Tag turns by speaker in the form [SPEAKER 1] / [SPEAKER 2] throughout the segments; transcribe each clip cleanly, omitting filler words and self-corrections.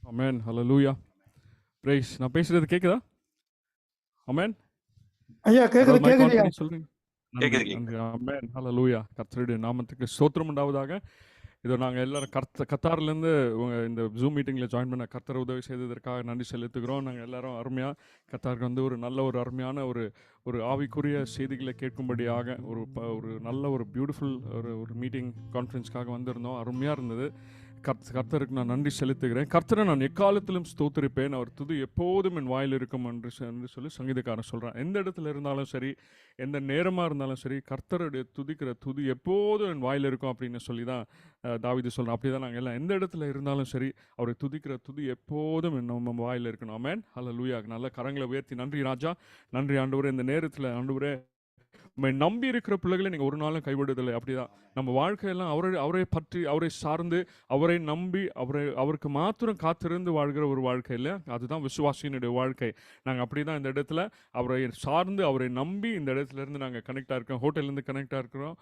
[SPEAKER 1] அமேன். ஹல்லேலூயா. Price. நான் பேசுறது கேக்குதா? அமேன்.
[SPEAKER 2] ஐயா கேக்குது
[SPEAKER 1] மைக் ஆன்
[SPEAKER 2] கேக்குதுயா.
[SPEAKER 1] பண்ணி சொல்றீங்க. நன்றி நன்றி. அமேன். ஹல்லேலூயா. கர்த்தருடைய நாமத்துக்கு ஸ்தோத்திரம் உண்டாவதாக. இதோ நாங்கள் எல்லாரும் கத்தார்லேருந்து இந்த ஜூம் மீட்டிங்கில் ஜாயின் பண்ண கர்த்தர் உதவி செய்ததற்காக நன்றி செலுத்துகிறோம். நாங்கள் எல்லாரும் அருமையாக கத்தாருக்கு வந்து ஒரு நல்ல ஒரு அருமையான ஒரு ஆவிக்குரிய செய்திகளை கேட்கும்படியாக ஒரு நல்ல ஒரு பியூட்டிஃபுல் ஒரு மீட்டிங் கான்ஃபரன்ஸ்க்காக வந்திருந்தோம். அருமையாக இருந்தது. கர்த்தருக்கு நான் நன்றி செலுத்துகிறேன். கர்த்தரை நான் எக்காலத்திலும் ஸ்தோத்திரிப்பேன், அவர் துதி எப்போதும் என் வாயில் இருக்கும் என்று சொல்லி சங்கீதக்காரன் சொல்கிறான். எந்த இடத்துல இருந்தாலும் சரி, எந்த நேரமாக இருந்தாலும் சரி, கர்த்தருடைய துதிக்கிற துதி எப்போதும் என் வாயில் இருக்கும் அப்படின்னு சொல்லி தான் தாவீது சொல்கிறோம். அப்படி தான் நாங்கள் எல்லாம் எந்த இடத்துல இருந்தாலும் சரி, அவரை துதிக்கிற துதி எப்போதும் நம்ம வாயில் இருக்கணும். ஆமென். ஹல்லேலூயா. நல்ல கரங்களை உயர்த்தி நன்றி ராஜா, நன்றி ஆண்டவரே. இந்த நேரத்தில் ஆண்டவரே நம்பி இருக்கிற பிள்ளைகளை நீங்கள் ஒரு நாளும் கைவிடுதலை. அப்படிதான் நம்ம வாழ்க்கையெல்லாம் அவரை பற்றி, அவரை சார்ந்து, அவரை நம்பி, அவருக்கு மாத்திரம் காத்திருந்து வாழ்கிற ஒரு வாழ்க்கை இல்லை. அதுதான் விசுவாசியினுடைய வாழ்க்கை. நாங்கள் அப்படி தான் இந்த இடத்துல அவரை சார்ந்து, அவரை நம்பி இந்த இடத்துல இருந்து நாங்கள் கனெக்டாக இருக்கோம். ஹோட்டல்லேருந்து கனெக்டாக இருக்கிறோம்.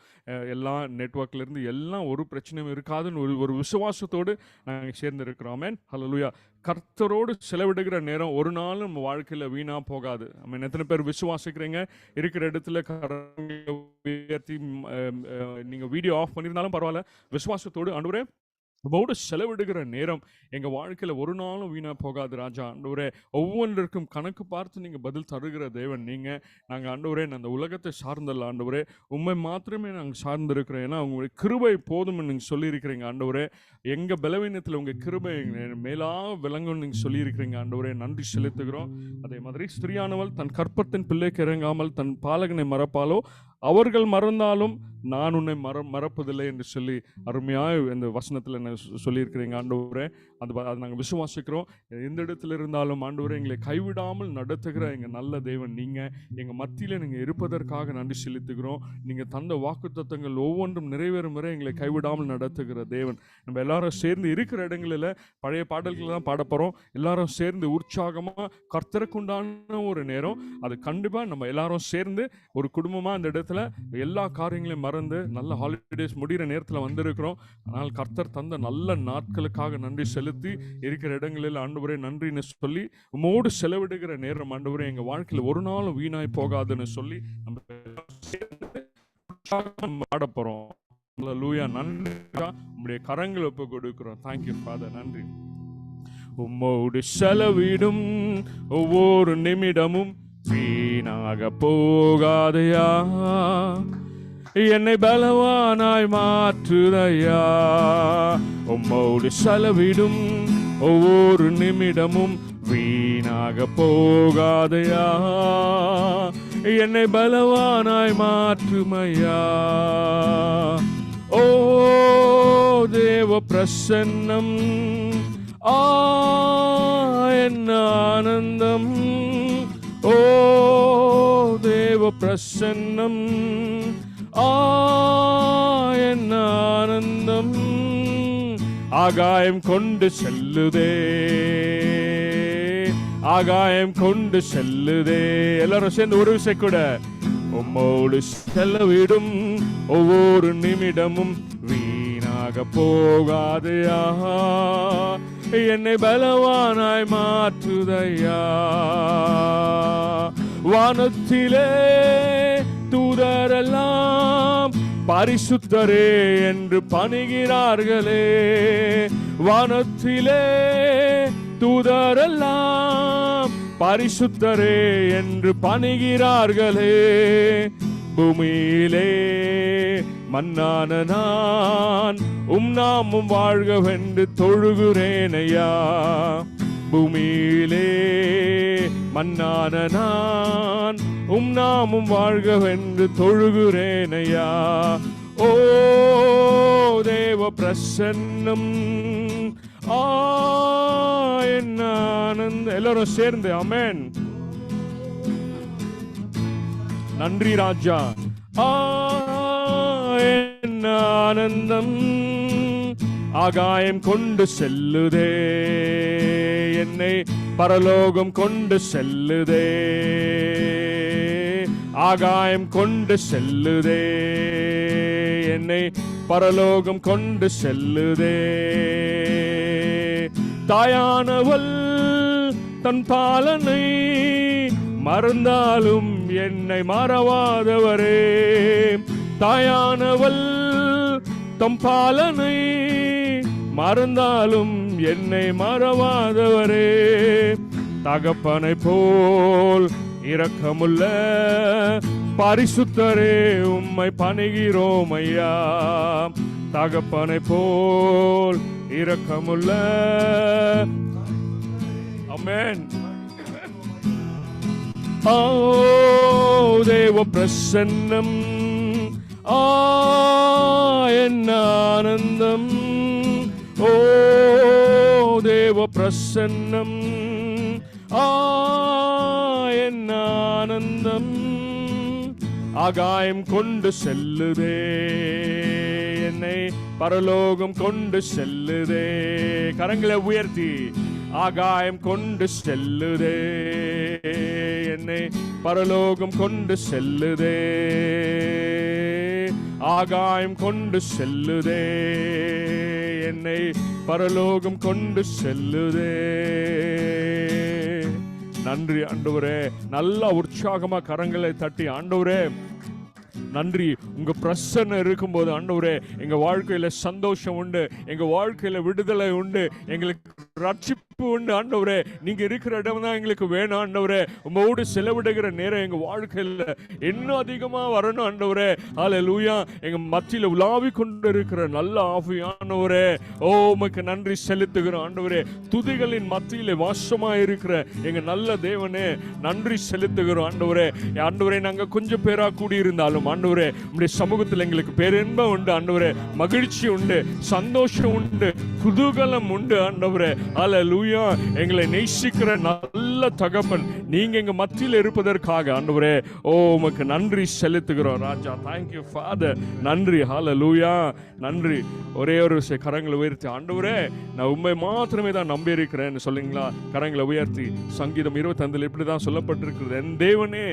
[SPEAKER 1] எல்லாம் நெட்ஒர்க்லேருந்து எல்லாம் ஒரு பிரச்சனையும் இருக்காதுன்னு ஒரு விசுவாசத்தோடு நாங்கள் சேர்ந்து இருக்கிறோம். ஆமென். ஹல்லேலூயா. கர்த்தரோடு செலவிடுகிற நேரம் ஒரு நாளும் நம்ம வாழ்க்கையில் வீணாக போகாது. நம்ம எத்தனை பேர் விசுவாசிக்கிறீங்க? இருக்கிற இடத்துல உயர்த்தி நீங்கள் வீடியோ ஆஃப் பண்ணியிருந்தாலும் பரவாயில்ல, விசுவாசத்தோடு ஆண்டவரே உங்களோடு செலவிடுகிற நேரம் எங்கள் வாழ்க்கையில் ஒரு நாளும் வீணாக போகாது ராஜா. ஆண்டவரே ஒவ்வொன்றிற்கும் கணக்கு பார்த்து நீங்கள் பதில் தருகிற தேவன் நீங்கள். நாங்கள் ஆண்டவரே அந்த உலகத்தை சார்ந்தல்ல ஆண்டவரே, உண்மை மாத்திரமே நாங்கள் சார்ந்திருக்கிறோம். ஏன்னா உங்களுடைய கிருபை போதும்னு நீங்கள் சொல்லியிருக்கிறீங்க ஆண்டவரே. எங்கள் பலவீனத்தில் உங்கள் கிருபை மேலாக விளங்கும்னு நீங்கள் சொல்லியிருக்கிறீங்க ஆண்டவரே. நன்றி செலுத்துகிறோம். அதே மாதிரி ஸ்திரியானவள் தன் கற்பத்தின் பிள்ளைக்கு இறங்காமல் தன் பாலகனை மறப்பாலோ, அவர்கள் மறந்தாலும் நான் உன்னை மறப்பதில்லை என்று சொல்லி அருமையாக இந்த வசனத்தில் சொல்லியிருக்கிறீங்க ஆண்டவரே. அதை நாங்கள் விசுவாசிக்கிறோம். எந்த இடத்துல இருந்தாலும் ஆண்டவரே எங்களை கைவிடாமல் நடத்துகிற எங்கள் நல்ல தேவன் நீங்கள். எங்கள் மத்தியில் நீங்கள் இருப்பதற்காக நன்றி செலுத்துகிறோம். நீங்கள் தந்த வாக்குத்தத்தங்கள் ஒவ்வொன்றும் நிறைவேறும் வரை எங்களை கைவிடாமல் நடத்துகிற தேவன். நம்ம எல்லாரும் சேர்ந்து இருக்கிற இடங்களில் பழைய பாடல்கள் தான் பாட போகிறோம். எல்லாரும் சேர்ந்து உற்சாகமாக கர்த்தருக்குண்டான ஒரு நேரம் அது கண்டிப்பாக நம்ம எல்லாரும் சேர்ந்து ஒரு குடும்பமாக அந்த இடத்துல எல்லா காரியங்களையும் மறந்து நல்ல ஹாலிடேஸ் முடிகிற நேரத்தில் வந்திருக்கிறோம். ஆனால் கர்த்தர் தந்த நல்ல நாட்களுக்காக நன்றி செலுத்தி இருக்கிற இடங்களில் ஆண்டவரே நன்றின்னு சொல்லி உம்மோடு செலவிடுகிற நேரம் ஆண்டவரே எங்கள் வாழ்க்கையில் ஒரு நாளும் வீணாய் போகாதுன்னு சொல்லி நம்ம ஆட போகிறோம். ஹல்லேலூயா. நன்றி. உம்முடைய கரங்களை ஒப்பு கொடுக்கிறோம். Thank you father. நன்றி. உம்மோடு செலவிடும் ஒவ்வொரு நிமிடமும் வீணாக போகாதையா, என்னை பலவானாய் மாற்றுதையா. உம்மோடு செலவிடும் ஒவ்வொரு நிமிடமும் வீணாக போகாதையா, என்னை பலவானாய் மாற்றுமையா. ஓ தேவ பிரசன்னம் என்ன ஆனந்தம். ஓ தேவ பிரசன்னம் என்ன ஆனந்தம். ஆகாயம் கொண்டு செல்லுதே, ஆகாயம் கொண்டு செல்லுதே. எல்லாரும் சேர்ந்து ஒரு விசை கூட. உம்மோடு செலவிடும் ஒவ்வொரு நிமிடமும் வீணாக போகாதையா, என்னை பலவானாய் மாற்றுதையா. வானத்திலே தூதரெல்லாம் பரிசுத்தரே என்று பணிகிறார்களே. வானத்திலே தூதரெல்லாம் பரிசுத்தரே என்று பணிகிறார்களே. பூமியிலே மன்னான நான் நாமும் வாழ்கவென்று தொழுகிறேனையா. பூமியிலே மன்னான நான் நாமும் வாழ்கவென்று தொழுகிறேனையா. ஓ தேவ பிரசன்னம் என்ன ஆனந்த. எல்லாரும் சேர்ந்து ஆமென். நன்றி ராஜா. என்ன ஆனந்தம். ஆகாயம் கொண்டு செல்லுதே, என்னை பரலோகம் கொண்டு செல்லுதே. ஆகாயம் கொண்டு செல்லுதே, என்னை பரலோகம் கொண்டு செல்லுதே. தாயானவள் தன் பாலனை மறந்தாலும் என்னை மறவாதவரே. தாயானவள் தம் பாலனை மறந்தாலும் என்னை மறவாதவரே. தகப்பனை போல் இரக்கமுள்ள பரிசுத்தரே உம்மை பணிகிறோம் ஐயா. தகப்பனை போல் இரக்கமுள்ள ஆமென். ஓ தேவ பிரசன்னம் என்ன ஆனந்தம். ஓ தேவ பிரசன்னம் என்ன ஆனந்தம். ஆகாயம் கொண்டு செல்லுதே என்னை பரலோகம் கொண்டு செல்லுதே. கரங்களை உயர்த்தி ஆகாயம் கொண்டு செல்லுதே என்னை பரலோகம் கொண்டு செல்லுதே. ஆகாயம் கொண்டு செல்லுதே என்னை பரலோகம் கொண்டு செல்லுதே. நன்றி ஆண்டவரே. நல்ல உற்சாகமா கரங்களை தட்டி ஆண்டவரே நன்றி. உங்க பிரசன்னம் இருக்கும்போது ஆண்டவரே எங்க வாழ்க்கையில சந்தோஷம் உண்டு, எங்க வாழ்க்கையில விடுதலை உண்டு, எங்களுக்கு ரட்சிப்பு உண்டு ஆண்டவரே. நீங்க இருக்கிற இடம் தான் எங்களுக்கு வேணும் ஆண்டவரே. உங்களோடு செலவிடுகிற நேரம் எங்க வாழ்க்கையில இன்னும் அதிகமா வரணும் ஆண்டவரே. ஹல்லேலூயா. எங்க மத்தியில உலாவி கொண்டு இருக்கிற நல்ல ஆவியானவரே, ஓ உமக்கு நன்றி செலுத்துகிறோம் ஆண்டவரே. துதிகளின் மத்தியில வாசமா இருக்கிற எங்க நல்ல தேவனே நன்றி செலுத்துகிறோம் ஆண்டவரே. ஆண்டவரே நாங்க கொஞ்சம் பேரா கூடி இருந்தாலும் ஆண்டவரே உம்முடைய சமூகத்தில் எங்களுக்கு பேரின்பம் உண்டு ஆண்டவரே. மகிழ்ச்சி உண்டு, சந்தோஷம் உண்டு, குதூகலம் உண்டு ஆண்டவரே. ஹல்லேலூயா. எங்களை நேசிக்கிற நல்ல தகப்பன் நீங்க எங்க மத்தியில் இருப்பதற்காக ஆண்டவரே ஓ உமக்கு நன்றி செலுத்துகிறோம் ராஜா. Thank you father. நன்றி. ஹல்லேலூயா. நன்றி. ஒரே ஒரு கரங்களை உயர்த்தி ஆண்டவரே நான் உண்மை மாத்திரமே தான் நம்பி இருக்கிறேன்னு சொல்லுங்களா? கரங்களை உயர்த்தி. சங்கீதம் 25 இப்படிதான் சொல்லப்பட்டிருக்கிறது, என் தேவனே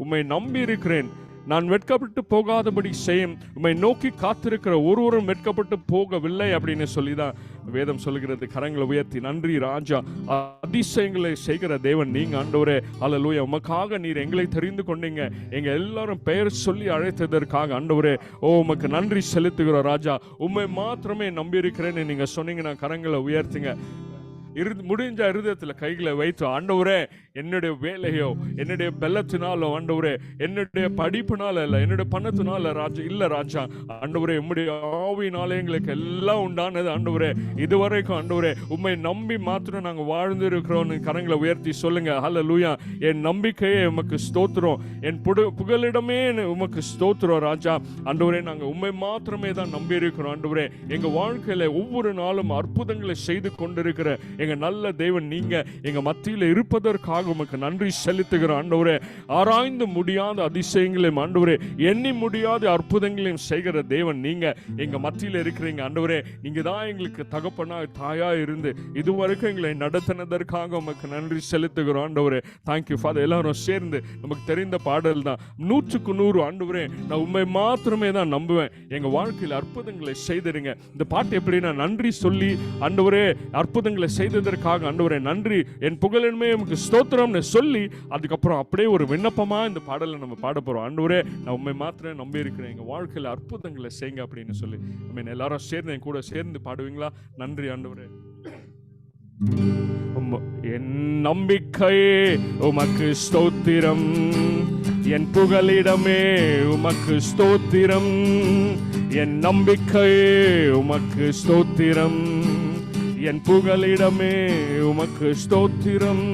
[SPEAKER 1] உம்மை நம்பி இருக்கிறேன், நான் வெட்கப்பட்டு போகாதபடி செய்யும், உம்மை நோக்கி காத்திருக்கிற ஒருவரும் வெட்கப்பட்டு போகவில்லை அப்படின்னு சொல்லிதான் வேதம் சொல்லுகிறது. கரங்களை உயர்த்தி நன்றி ராஜா. அதிசயங்களை செய்கிற தேவன் நீங்க ஆண்டவரே. ஹல்லேலூயா. உமக்காக நீர் எங்களை தெரிந்து கொண்டீங்க, எங்க எல்லாரும் பெயர் சொல்லி அழைத்ததற்காக ஆண்டவரே ஓ உமக்கு நன்றி செலுத்துகிறோம் ராஜா. உம்மை மாத்திரமே நம்பி இருக்கிறேன்னு நீங்க சொன்னீங்கன்னா கரங்களை உயர்த்துங்க. முடிஞ்ச இருதயத்தில் கைகளை வைத்து ஆண்டவரே என்னுடைய வேலையோ என்னுடைய பெல்லத்தினாலோ ஆண்டவரே என்னுடைய படிப்புனால இல்லை, என்னுடைய பணத்தினால ராஜா இல்லை ராஜா. ஆண்டவரே உம்முடைய ஆவியினாலே எங்களுக்கு எல்லாம் உண்டானது ஆண்டவரே. இதுவரைக்கும் ஆண்டவரே உம்மை நம்பி மாத்திரம் நாங்கள் வாழ்ந்து இருக்கிறோம்னு கரங்களை உயர்த்தி சொல்லுங்க. ஹல்லேலூயா. என் நம்பிக்கையே உமக்கு ஸ்தோத்திரம், என் புகலிடமே உமக்கு ஸ்தோத்திரம் ராஜா. ஆண்டவரே நாங்கள் உம்மை மாத்திரமே தான் நம்பி இருக்கிறோம் ஆண்டவரே. எங்க வாழ்க்கையில ஒவ்வொரு நாளும் அற்புதங்களை செய்து கொண்டிருக்கிற எங்க நல்ல தேவன் நீங்க எங்க மத்தியில் இருப்பதற்காக உமக்கு நன்றி செலுத்துகிறோம் ஆண்டவரே. ஆராய்ந்து முடியாத அதிசயங்களையும் ஆண்டவரே எண்ணி முடியாத அற்புதங்களையும் செய்கிற தேவன் நீங்க எங்க மத்தியில் இருக்கிறீங்க ஆண்டவரே. நீங்க தான் எங்களுக்கு தகப்பனா தாயா இருந்து இதுவரைக்கும் எங்களை நடத்தினதற்காக உமக்கு நன்றி செலுத்துகிறோம் ஆண்டவரே. Thank you father. எல்லாரும் சேர்ந்து நமக்கு தெரிந்த பாடல் தான் 100க்கு 100 ஆண்டவரே நான் உண்மை மாத்திரமே தான் நம்புவேன், எங்க வாழ்க்கையில் அற்புதங்களை செய்திருங்க. இந்த பாட்டு எப்படின்னா நன்றி சொல்லி ஆண்டவரே அற்புதங்களை செய்ததற்காக ஆண்டவரே நன்றி, என் புகழின்மை உமக்கு ஸ்தோத்திரம்னு சொல்லி அதுக்கப்புறம் அப்படியே ஒரு விண்ணப்பமா இந்த பாடலை நம்ம பாட போறோம். ஆண்டவரே நான் உண்மை மாத்திரம் நம்பி இருக்கிறேன், எங்க வாழ்க்கையில் அற்புதங்களை செய்யுங்க அப்படின்னு சொல்லி எல்லாரும் சேர்ந்து என் கூட சேர்ந்து பாடுவீங்களா? நன்றி ஆண்டவரே. என் நம்பிக்கையே உமக்கு ஸ்தோத்திரம், என் புகலிடமே உமக்கு ஸ்தோத்திரம், என் நம்பிக்கையே உமக்கு ஸ்தோத்திரம், என் புகலிடமே உமக்கு ஸ்தோத்திரம்.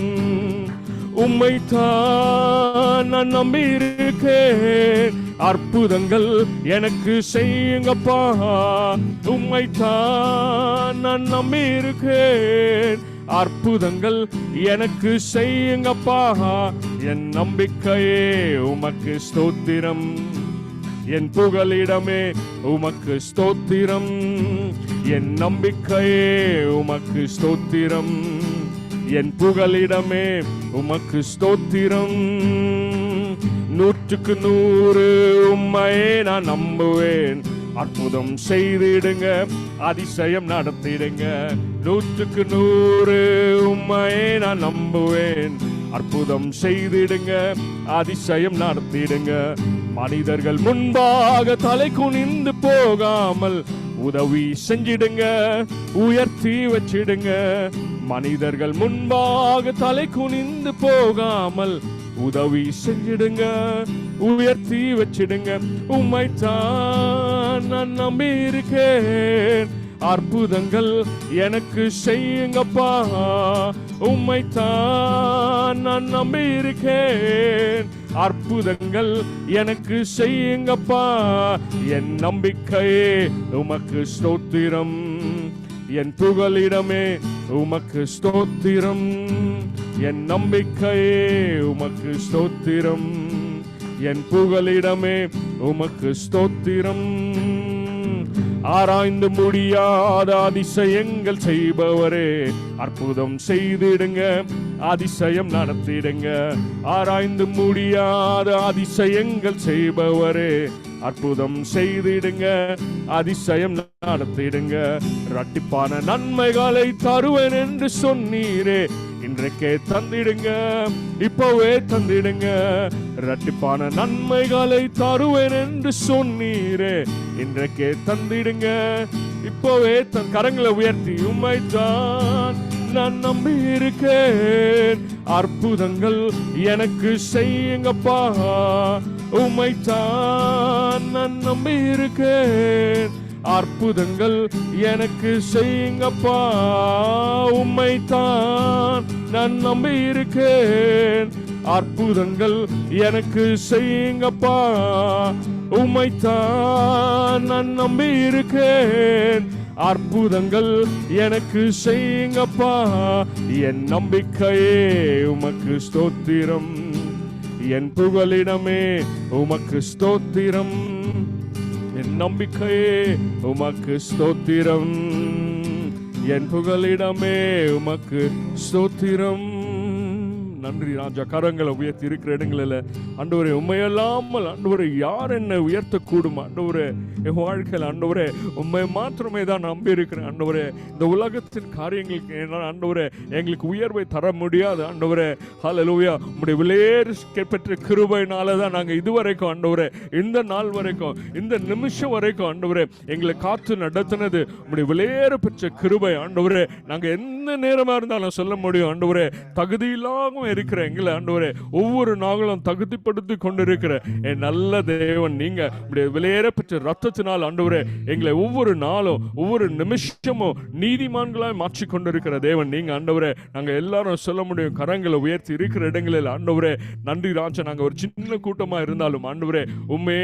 [SPEAKER 1] உம்மைத்தான் நான் நம்பி இருக்கேன், அற்புதங்கள் எனக்கு செய்யுங்கப்பா. உம்மைத்தான் நான் நம்பி இருக்கேன், அற்புதங்கள் எனக்கு செய்யுங்கப்பா. என் நம்பிக்கையே உமக்கு ஸ்தோத்திரம், என் புகலிடமே உமக்கு ஸ்தோத்திரம், என் நம்பிக்கையே உமக்கு ஸ்தோத்திரம், என் புகலிடமே உமக்கு ஸ்தோத்திரம். 100க்கு 100 உம்மையே நான் நம்புவேன், அற்புதம் செய்திடுங்க, அதிசயம் நடத்திடுங்க. 100க்கு 100 உம்மையே நான் நம்புவேன். அற்புதம் செய்திடுங்க, அதிசயம் நடத்திடுங்க. மனிதர்கள் முன்பாக தலை குனிந்து போகாமல் உதவி செஞ்சிடுங்க, உயர்த்தி வச்சிடுங்க. மனிதர்கள் முன்பாக தலை குனிந்து போகாமல் உதவி செஞ்சிடுங்க, உயர்த்தி வச்சிடுங்க. உம்மைத்தான் நான் நம்பி இருக்கேன், அற்புதங்கள் எனக்கு செய்யுங்கப்பா. உம்மைத்தான் நான் நம்பி இருக்கேன், அற்புதங்கள் எனக்கு செய்யுங்கப்பா. என் நம்பிக்கையே உமக்கு ஸ்தோத்திரம், என் புகலிடமே உமக்கு ஸ்தோத்திரம். என் நம்பிக்கையே உமக்கு ஸ்தோத்திரம், என் புகலிடமே உமக்கு ஸ்தோத்திரம். ஆராய்ந்து முடியாத அதிசயங்கள் செய்பவரே, அற்புதம் செய்திடுங்க, அதிசயம் நடத்திடுங்க. ஆராய்ந்து முடியாத அதிசயங்கள் செய்பவரே, அற்புதம் செய்திடுங்க, அதிசயம் நடத்திடுங்க. இரட்டிப்பான நன்மைகளை தருவேன் என்று சொன்னீரே, இன்றைக்கே தந்திடுங்க, இப்பவே தந்திடுங்க. இரட்டிப்பான நன்மைகளை தருவேன் என்று சொன்னீரே, இன்றைக்கே தந்திடுங்க, இப்பவே கரங்களை உயர்த்தி உம்மைத்தான் நான் நம்பி இருக்கேன், அற்புதங்கள் எனக்கு செய்யுங்கப்பா. உம்மைத்தான் நான் நம்பி இருக்கேன், அற்புதங்கள் எனக்கு செய்யுங்கப்பா. உம்மைத்தான் நான் நம்பி இருக்கேன், அற்புதங்கள் எனக்கு செய்யுங்கப்பா. உம்மைத்தான் நான் நம்பி இருக்கேன், அற்புதங்கள் எனக்கு செய்யுங்கப்பா. என் நம்பிக்கையே உமக்கு ஸ்தோத்திரம், என் புகலிடமே உமக்கு ஸ்தோத்திரம். என் நம்பிக்கையே உமக்கு ஸ்தோத்திரம், என் புகலிடமே உமக்கு ஸ்தோத்திரம். நன்றி ராஜா. கரங்களை உயர்த்தி இருக்கிற இடங்களில் ஆண்டவரே, உண்மையல்லாமல் ஆண்டவரே யார் என்னை உயர்த்தக்கூடும்? ஆண்டவரே, என் வாழ்க்கையில் ஆண்டவரே உண்மை மாத்திரமே தான் நம்பி இருக்கிறேன். ஆண்டவரே, இந்த உலகத்தின் காரியங்களுக்கு ஆண்டவரே எங்களுக்கு உயர்வை தர முடியாது. ஆண்டவரே, ஹல்லேலூயா, உம்முடைய விலையேறு பெற்ற கிருபையினால தான் நாங்கள் இதுவரைக்கும் ஆண்டவரே, இந்த நாள் வரைக்கும், இந்த நிமிஷம் வரைக்கும் ஆண்டவரே எங்களை காத்து நடத்தினது உம்முடைய விலையேறு பெற்ற கிருபை. ஆண்டவரே, நாங்கள் எந்த நேரமாக இருந்தாலும் சொல்ல முடியும் ஆண்டவரே, தகுதி இல்லாமல் இருக்கிற எங்களை ஆண்டவரே ஒவ்வொரு நாளும் தகுதிப்படுத்தி கொண்டிருக்கிற என் நல்ல தேவன் நீங்க. உம்முடைய விலையேற பெற்ற ரத்தத்தினால் ஆண்டவரே எங்களை ஒவ்வொரு நாளும் ஒவ்வொரு நிமிஷமும் நீதிமான்களாய் மாற்றி கொண்டிருக்கிற தேவன் நீங்க. ஆண்டவரே, நாங்க எல்லாரும் சொல்ல முடியும் கரங்களை உயர்த்தி இருக்கிற இடங்களில் ஆண்டவரே நன்றி ராஜா. நாங்க ஒரு சின்ன கூட்டமா இருந்தாலும் ஆண்டவரே உம்மே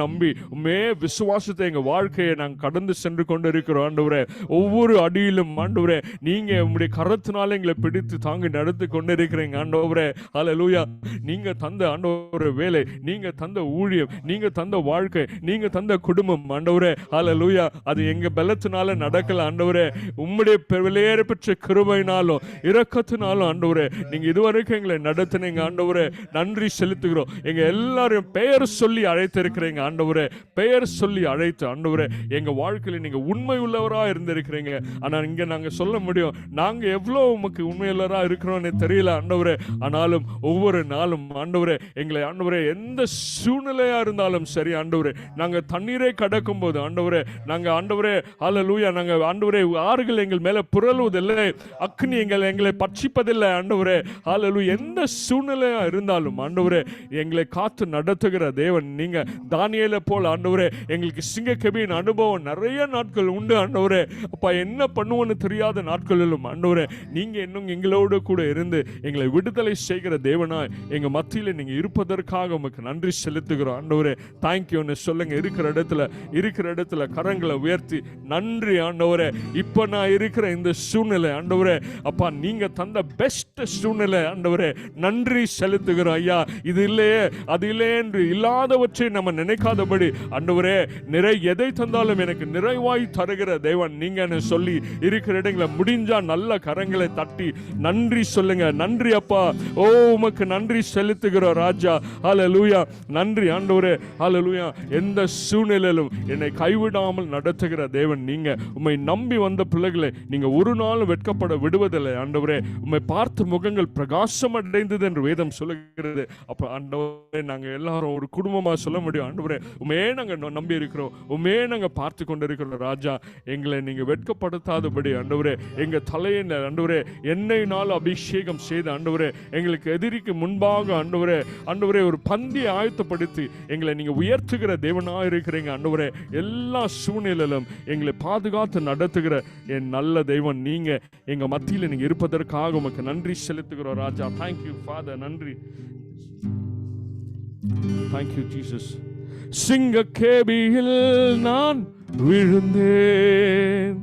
[SPEAKER 1] நம்பி உம்மே விசுவாசத்தை எங்க வாழ்க்கையை நாங்க கடந்து சென்று கொண்டிருக்கிறோம். ஆண்டவரே, ஒவ்வொரு அடியிலும் ஆண்டவரே நீங்க உம்முடைய கரத்தினால எங்களை பிடித்து தாங்கி நடத்தி கொண்டிருக்கிறீங்க. ஆண்டவரே, ஹல்லேலூயா, நீங்க தந்த ஆண்டவரே வேலை, நீங்க தந்த ஊழியம், நீங்க தந்த வாழ்க்கை, நீங்க தந்த குடும்பம் ஆண்டவரே, ஹல்லேலூயா, அது எங்க பலத்தினால நடக்கல ஆண்டவரே, உம்முடைய விலையேற பெற்ற கிருபையினாலும் இரக்கத்தினாலும் ஆண்டவரே நீங்க இதுவரைக்கும் எங்களை நடத்தினீங்க. ஆண்டவரே, நன்றி செலுத்துகிறோம். எங்க எல்லாரும் பெயர் சொல்லி அழைத்திருக்கிறீங்க ஆண்டவரே, பெயர் சொல்லி அழைத்து ஆண்டவரே எங்க வாழ்க்கையில நீங்க உண்மை உள்ளவரா இருந்திருக்கிறீங்க. ஆனா இங்க நாங்க சொல்ல முடியும், நாங்க எவ்வளவு உமக்கு உண்மையுள்ளவரா இருக்கிறோம்னு தெரியல ஆண்டவரே. ஆனாலும் ஒவ்வொரு நாளும் ஆண்டவரே எங்களை ஆண்டவரே எந்த சூழ்நிலையா இருந்தாலும் சரி ஆண்டவரே, நாங்க தண்ணீரை கடக்கும் போது ஆண்டவரே நாங்க ஆண்டவரே ஹல்லேலூயா நாங்க ஆண்டவரே ஆறுகள் எங்கள் மேல புரளுவதில்லை, அக்னி எங்களை பட்சிப்பதில்லை ஆண்டவரே, ஹல்லேலூயா. எந்த சூழ்நிலையா இருந்தாலும் ஆண்டவரே எங்களை காத்து நடத்துகிற தேவன் நீங்க. தானியேலை போல் ஆண்டவரே எங்களுக்கு சிங்கக்கபியின் அனுபவம் நிறைய நாட்கள் உண்டு ஆண்டவரே. அப்பா, என்ன பண்ணுவோன்னு தெரியாத நாட்களிலும் ஆண்டவரே நீங்க இன்னும் எங்களோடு கூட இருந்து எங்களை விடுதலை செய்கிற தேவனாய் எங்க மத்தியில நீங்க இருப்பதற்காக உமக்கு நன்றி செலுத்துகிறோம் ஆண்டவரே. தேங்க்யூன்னு சொல்லுங்க. இருக்கிற இடத்துல கரங்களை உயர்த்தி நன்றி ஆண்டவரே. இப்ப நான் இருக்கிற இந்த சூழ்நிலை ஆண்டவரே, அப்பா நீங்க தந்த பெஸ்ட் சூழ்நிலை ஆண்டவரே, நன்றி செலுத்துகிறோம் ஐயா. இது இல்லையே அது இல்லையே என்று இல்லாதவற்றை நம்ம நினைக்காதபடி ஆண்டவரே எதை தந்தாலும் எனக்கு நிறைவாய் தருகிற தேவன் நீங்க சொல்லி இருக்கிற இடங்களை முடிஞ்சா நல்ல கரங்களை தட்டி நன்றி சொல்லுங்க. நன்றி அப்பா, அப்பா. ஓ உமக்கு நன்றி செலுத்துகிறோம் ராஜா. ஹல்லேலூயா. நன்றி ஆண்டவரே. ஹல்லேலூயா. எந்த சூழ்நிலையிலும் என்னை கைவிடாமல் நடத்துகிற தேவன் நீங்க. உம்மை நம்பி வந்த பிள்ளைகளை நீங்க ஒரு நாள் வெட்கப்பட விடுவதில்லை ஆண்டவரே. உம்மை பார்த்த முகங்கள் பிரகாசம் அடைந்தது என்று வேதம் சொல்லுகிறது. அப்ப ஆண்டவரே நாங்க எல்லாரும் ஒரு குடும்பமா சொல்ல முடியும் ஆண்டவரே, உம்மே நாங்க நம்பி இருக்கிறோம், உம்மே நாங்க பார்த்து கொண்டிருக்கிறோம் ராஜா. எங்களை நீங்க வெட்கப்படுத்தாதபடி ஆண்டவரே, எங்க தலையில ஆண்டவரே எண்ணெயினால் அபிஷேகம் செய்து ஆண்டவரே, எங்களுக்கு எதிரிக்கு முன்பாக ஆண்டவரே ஆண்டவரே ஒரு பந்தியை ஆயத்தப்படுத்தி எங்களை நீங்க உயர்த்துகிற தேவனாக இருக்கிறீங்க ஆண்டவரே. எல்லா சூழ்நிலையிலும் எங்களை பாதுகாத்து நடத்துகிற என் நல்ல தெய்வம் நீங்க. எங்க மத்தியில் நீங்க இருப்பதற்காக உமக்கு நன்றி செலுத்துகிறோம் ராஜா. Thank you father. நன்றி. Thank you Jesus. சிங்க கேபியில் நான் விழுந்தேன்,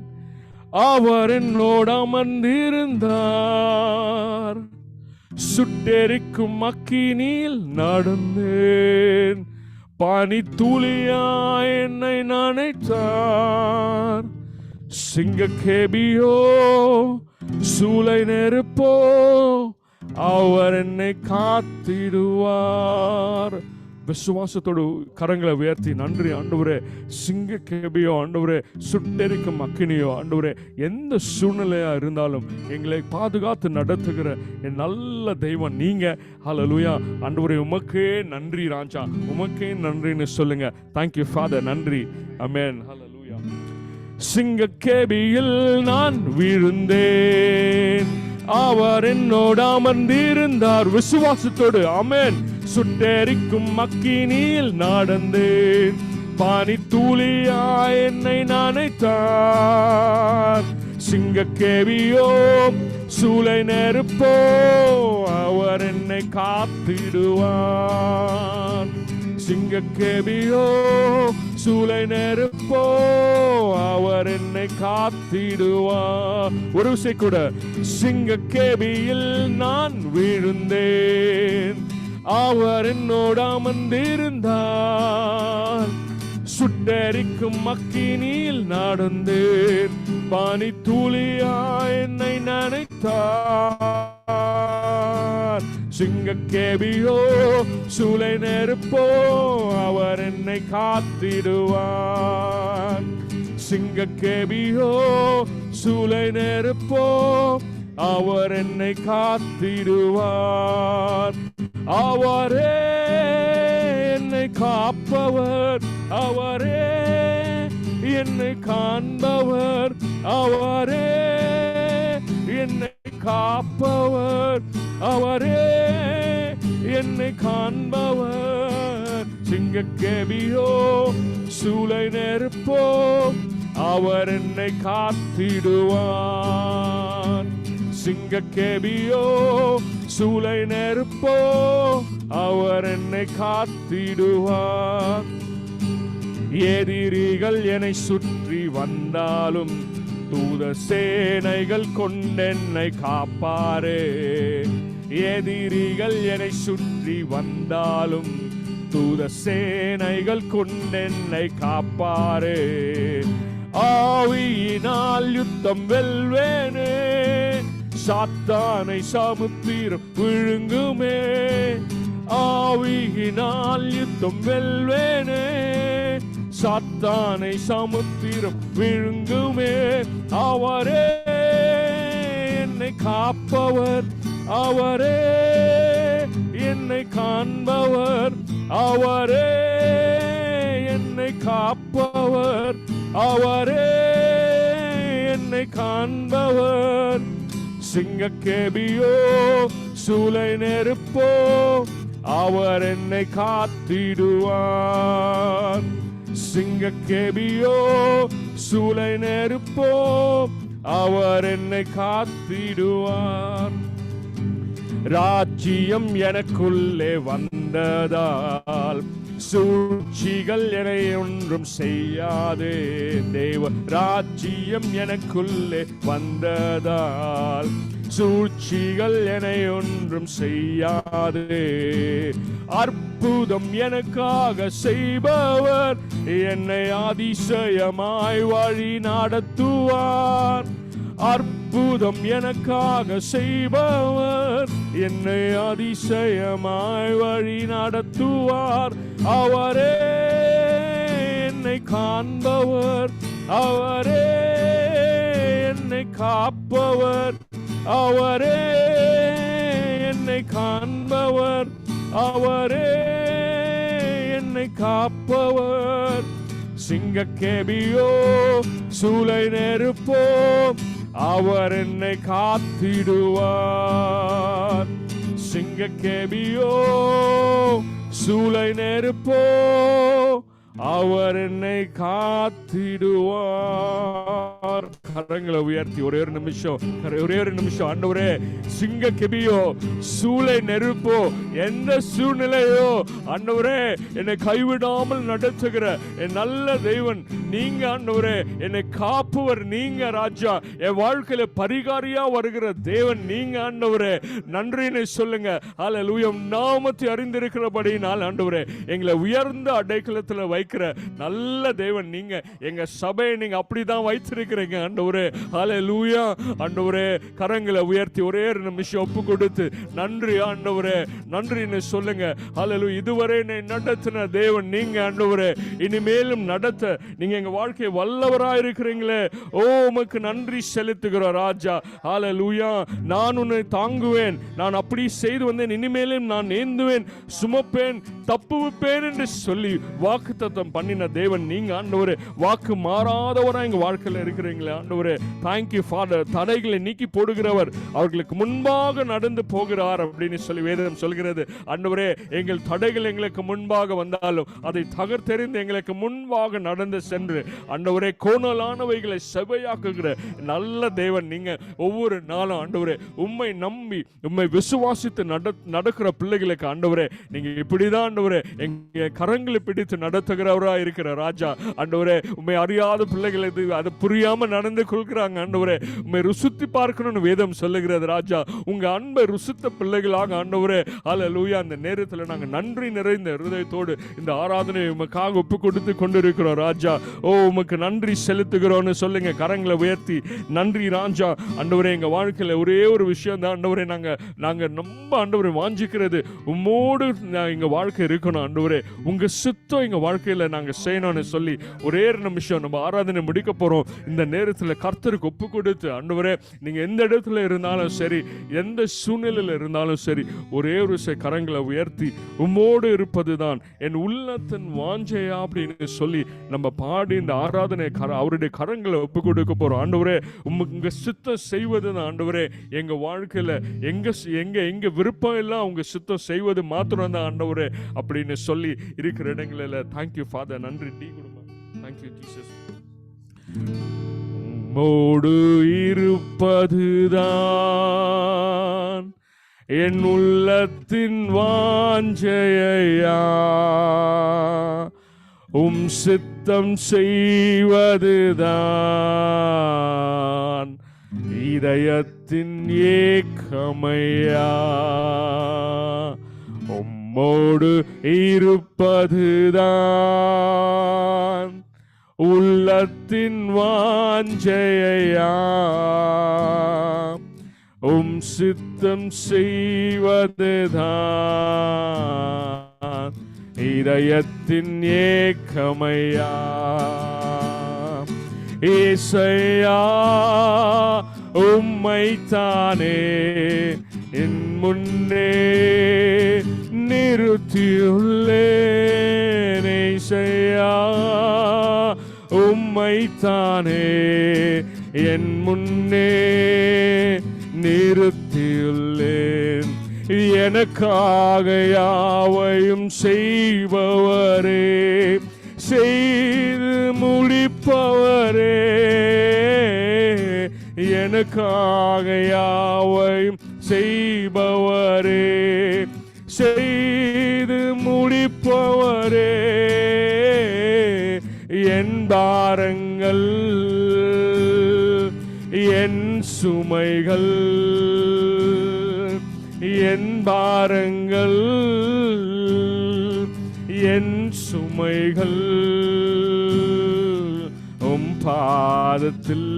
[SPEAKER 1] அவர் என்னோட அமர்ந்திருந்தார். சுட்டெரிக்கும் அக்கினியில் நடந்தேன், பனி துளியா என்னை நனைத்தார். சிங்க கேபியோ சூளை நெருப்போ அவர் என்னை காத்திடுவார். விசுவாசத்தோடு கரங்களை உயர்த்தி நன்றி ஆண்டவரே. சிங்க கேபியோ ஆண்டவரே, சுட்டெரிக்கும் அக்கினியோ ஆண்டவரே, எந்த சூழ்நிலையா இருந்தாலும் எங்களை பாதுகாத்து நடத்துகிற என் நல்ல தெய்வம் நீங்க. ஹல்லேலூயா ஆண்டவரே. உமக்கே நன்றி ராஜா, உமக்கே நன்றின்னு சொல்லுங்க. Thank you father. நன்றி. ஆமென். ஹல்லேலூயா. சிங்க கேபியில் நான் விழுந்தேன், அவர் என்னோட அமர்ந்திருந்தார். விசுவாசத்தோடு ஆமென். சுட்டெரிக்கும் அக்கினியில் நடந்தேன், பனி துளியா என்னை நனைத்தார். சிங்க கேபியோ சூளை நெருப்போ அவர் என்னை காத்திடுவார். சிங்க கேபியோ சூளை நெருப்போ அவர் என்னை காத்திடுவார். ஒரு விஷயம் கூட. சிங்க கேபியில் நான் விழுந்தேன், அவர் என்னோட அமர்ந்திருந்தார். சுட்டெரிக்கும் அக்கினியில் நடந்தேன், பனி துளியா என்னை நனைத்தார். சிங்க கேபியோ சூளை நெருப்போ அவர் என்னை காத்திடுவார். சிங்க கேபியோ சூளை நெருப்போ அவர் என்னை காத்திடுவார். அவரே என்னை காப்பவர், அவரே என்னை காண்பவர், அவரே என்னை காப்பவர், அவரே என்னை காண்பவர். சிங்க கேபியோ சூளை நெருப்போ அவர் என்னை காத்திடுவார். சிங்க கேபியோ சூளை நெருப்போ அவர் என்னை காத்திடுவார். எதிரிகள் என்னை சுற்றி வந்தாலும் தூத சேனைகள் கொண்டென்னை காப்பாரே. எதிரிகள் என்னை சுற்றி வந்தாலும் தூத சேனைகள் கொண்டென்னை காப்பாரே. ஆவியினால் யுத்தம் வெல்வேனே, சாத்தானை சமுத்திரம் விழுங்குமே. ஆவியினால் யுத்தம் வெல்வேனே, சாத்தானை சமுத்திரம் விழுங்குமே. அவரே என்னை காப்பவர், அவரே என்னை காண்பவர், அவரே என்னை காப்பவர், அவரே என்னை காண்பவர். சிங்க கேபியோ சூளை நெருப்போ அவர் என்னை காத்திடுவார். சிங்க கேபியோ சூளை நெருப்போ அவர் என்னை காத்திடுவார். ராஜ்யம் எனக்குள்ளே வந்ததால் சூழ்ச்சிகள் என்னை ஒன்றும் செய்யாதே. தேவ ராஜ்யம் எனக்குள்ளே வந்ததால் சூழ்ச்சிகள் என்னை ஒன்றும் செய்யாதே. அற்புதம் எனக்காக செய்பவர் என்னை அதிசயமாய் வழி நடத்துவார். அற்புதம் எனக்காக செய்பவர் என்னை அதிசயமாய் வழி நடத்துவார். அவரே என்னை காண்பவர், அவரே என்னை காப்பவர், அவரே என்னை காண்பவர், அவரே என்னை காப்பவர். சிங்கக்கேபியோ சூளை நெருப்போ அவர் என்னை காத்திடுவார். சிங்கக்கேபியோ சூளை நெருப்போ அவர் என்னை காத்திடுவார். கரங்களை உயர்த்தி ஒரே ஒரு நிமிஷம் ஆண்டவரே, சிங்க கெபியோ சூளை நெருப்போ எந்த சூழ்நிலையோ ஆண்டவரே என்னை கைவிடாமல் நடத்துகிற என் நல்ல தெய்வன் நீங்க ஆண்டவரே, என்னை காப்பவர் நீங்க ராஜா, என் வாழ்க்கையில பரிகாரியா வருகிற தேவன் நீங்க ஆண்டவரே, நன்றின்னு சொல்லுங்க. ஹல்லேலூயா. நாமத்தை அறிந்திருக்கிறபடியினால் ஆண்டவரே எங்களை உயர்ந்த அடைக்கலத்தில் வைக்கிற நல்ல தேவன் நீங்க. எங்க சபையை நீங்க அப்படிதான் வைத்திருக்கிறீங்க ஆண்டவரே. ஹல்லேலூயா. ஆண்டவரே கரங்களை உயர்த்தி ஒரே ஒரு நிமிஷம் ஒப்பு கொடுத்து நன்றி ஆண்டவரே, நன்றின்னு சொல்லுங்க. ஹல்லேலூயா. இதுவரை என்னை நடத்தின தேவன் நீங்க ஆண்டவரே, இனிமேலும் நடத்த நீங்க எங்க வாழ்க்கையை வல்லவராய் இருக்கிறீங்களே. ஓ உமக்கு நன்றி செலுத்துகிறோம் ராஜா. ஹல்லேலூயா. நான் உன்னை தாங்குவேன், நான் அப்படி செய்து வந்தேன், இனிமேலும் நான் ஏந்துவேன், சுமப்பேன், தப்புவிப்பேன் என்று சொல்லி வாக்குத்தத்தம் பண்ணின தேவன் நீங்க ஆண்டவரே. வாக்கு மாறாதவரா எங்க வாழ்க்கையில இருக்கிறீங்களே ஆண்டவரே. Thank you father. தடைகளை நீக்கி போடுகிறவர் அவர்களுக்கு முன்பாக நடந்து போகிறார் அப்படின்னு சொல்லி வேதம் சொல்கிறது ஆண்டவரே. எங்கள் தடைகள் எங்களுக்கு முன்பாக வந்தாலும் அதை தகர்த்தெறிந்து எங்களுக்கு முன்பாக நடந்து சென்று ஆண்டவரே கோணலானவைகளை செவையாக்குகிற நல்ல தேவன் நீங்க. ஒவ்வொரு நாளும் ஆண்டவரே உம்மை நம்பி உம்மை விசுவாசித்து நடக்கிற பிள்ளைகளுக்கு ஆண்டவரே நீங்க இப்படிதான் ஆண்டவரே எங்க கரங்களை பிடித்து நடத்துகிறவரா இருக்கிற ராஜா. ஆண்டவரே உம்மை அறியாத பிள்ளைகள் அது புரியாம நடந்து கொள்கிறாங்க ஆண்டவரே. உம்மை ருசித்து பார்க்கணும்னு வேதம் சொல்லுகிறது ராஜா. உங்க அன்பை ருசித்த பிள்ளைகளாக ஆண்டவரே ஹல்லேலூயா. அந்த நேரத்தில் நாங்கள் நன்றி நிறைந்த இருதயத்தோடு இந்த ஆராதனை உமக்காக ஒப்பு கொடுத்து கொண்டிருக்கிறோம் ராஜா. ஓ உமக்கு நன்றி செலுத்துகிறோம்னு சொல்லுங்க. கரங்களை உயர்த்தி நன்றி ராஜா. ஆண்டவரே எங்க வாழ்க்கையில ஒரே ஒரு விஷயம் தான் ஆண்டவரே, நாங்க ரொம்ப ஆண்டவரை வாஞ்சிக்கிறது உம்மோடு எங்க வாழ்க்கை இருக்கணும் ஆண்டவரே. உங்க சித்தம் எங்க வாழ்க்கையில நாங்க செய்யணும்னு சொல்லி ஒரே நிமிஷம் நம்ம ஆராதனை முடிக்க போறோம். இந்த நேரத்தில் கர்த்தருக்கு ஒப்பு கொடுத்து ஆண்டவரே நீங்க எந்த இடத்துல இருந்தாலும் சரி, எந்த சூழ்நிலையில் இருந்தாலும் சரி, ஒரே ஒரு கரங்களை உயர்த்தி உம்மோடு இருப்பதுதான் என் உள்ளத்தின் வாஞ்சையா அப்படின்னு சொல்லி நம்ம பாடி இந்த ஆராதனை அவருடைய கரங்களை ஒப்பு கொடுக்க போறோம். ஆண்டவரே உங்க சித்தம் செய்வதுதான் ஆண்டவரே எங்க வாழ்க்கையில எங்க விருப்பம் எல்லாம் உங்க சித்தம் செய்வது மாத்திரம் தான் ஆண்டவரே அப்படின்னு சொல்லி இருக்கிற இடங்களில். Thank you father. நன்றி டீ குடும்பம். Thank you Jesus. உம்மோடு இருப்பதுதான் என் உள்ளத்தின் வாஞ்சையா, உம் சித்தம் செய்வதுதான் இதயத்தின் ஏக்கமையா. உம்மோடு இருப்பதுதான் உள்ளத்தின் வாஞ்சையா, உம் சித்தம் செய்வதுதான் இதயத்தின் ஏக்கமையா. ஏசையா உம்மைத்தானே என் முன்னே நிறுத்தியுள்ளேன். ஏசையா உம்மைத்தானே என் முன்னே நிறுத்தியுள்ளேன். எனக்காக யாவையும் செய்பவரே, செய்து முடிப்பவரே, எனக்காக யாவையும் செய்பவரே, செய்து முடிப்பவரே. என் பாரங்கள் என் சுமைகள், என் பாரங்கள் என் சுமைகள் உம் பாதத்தில்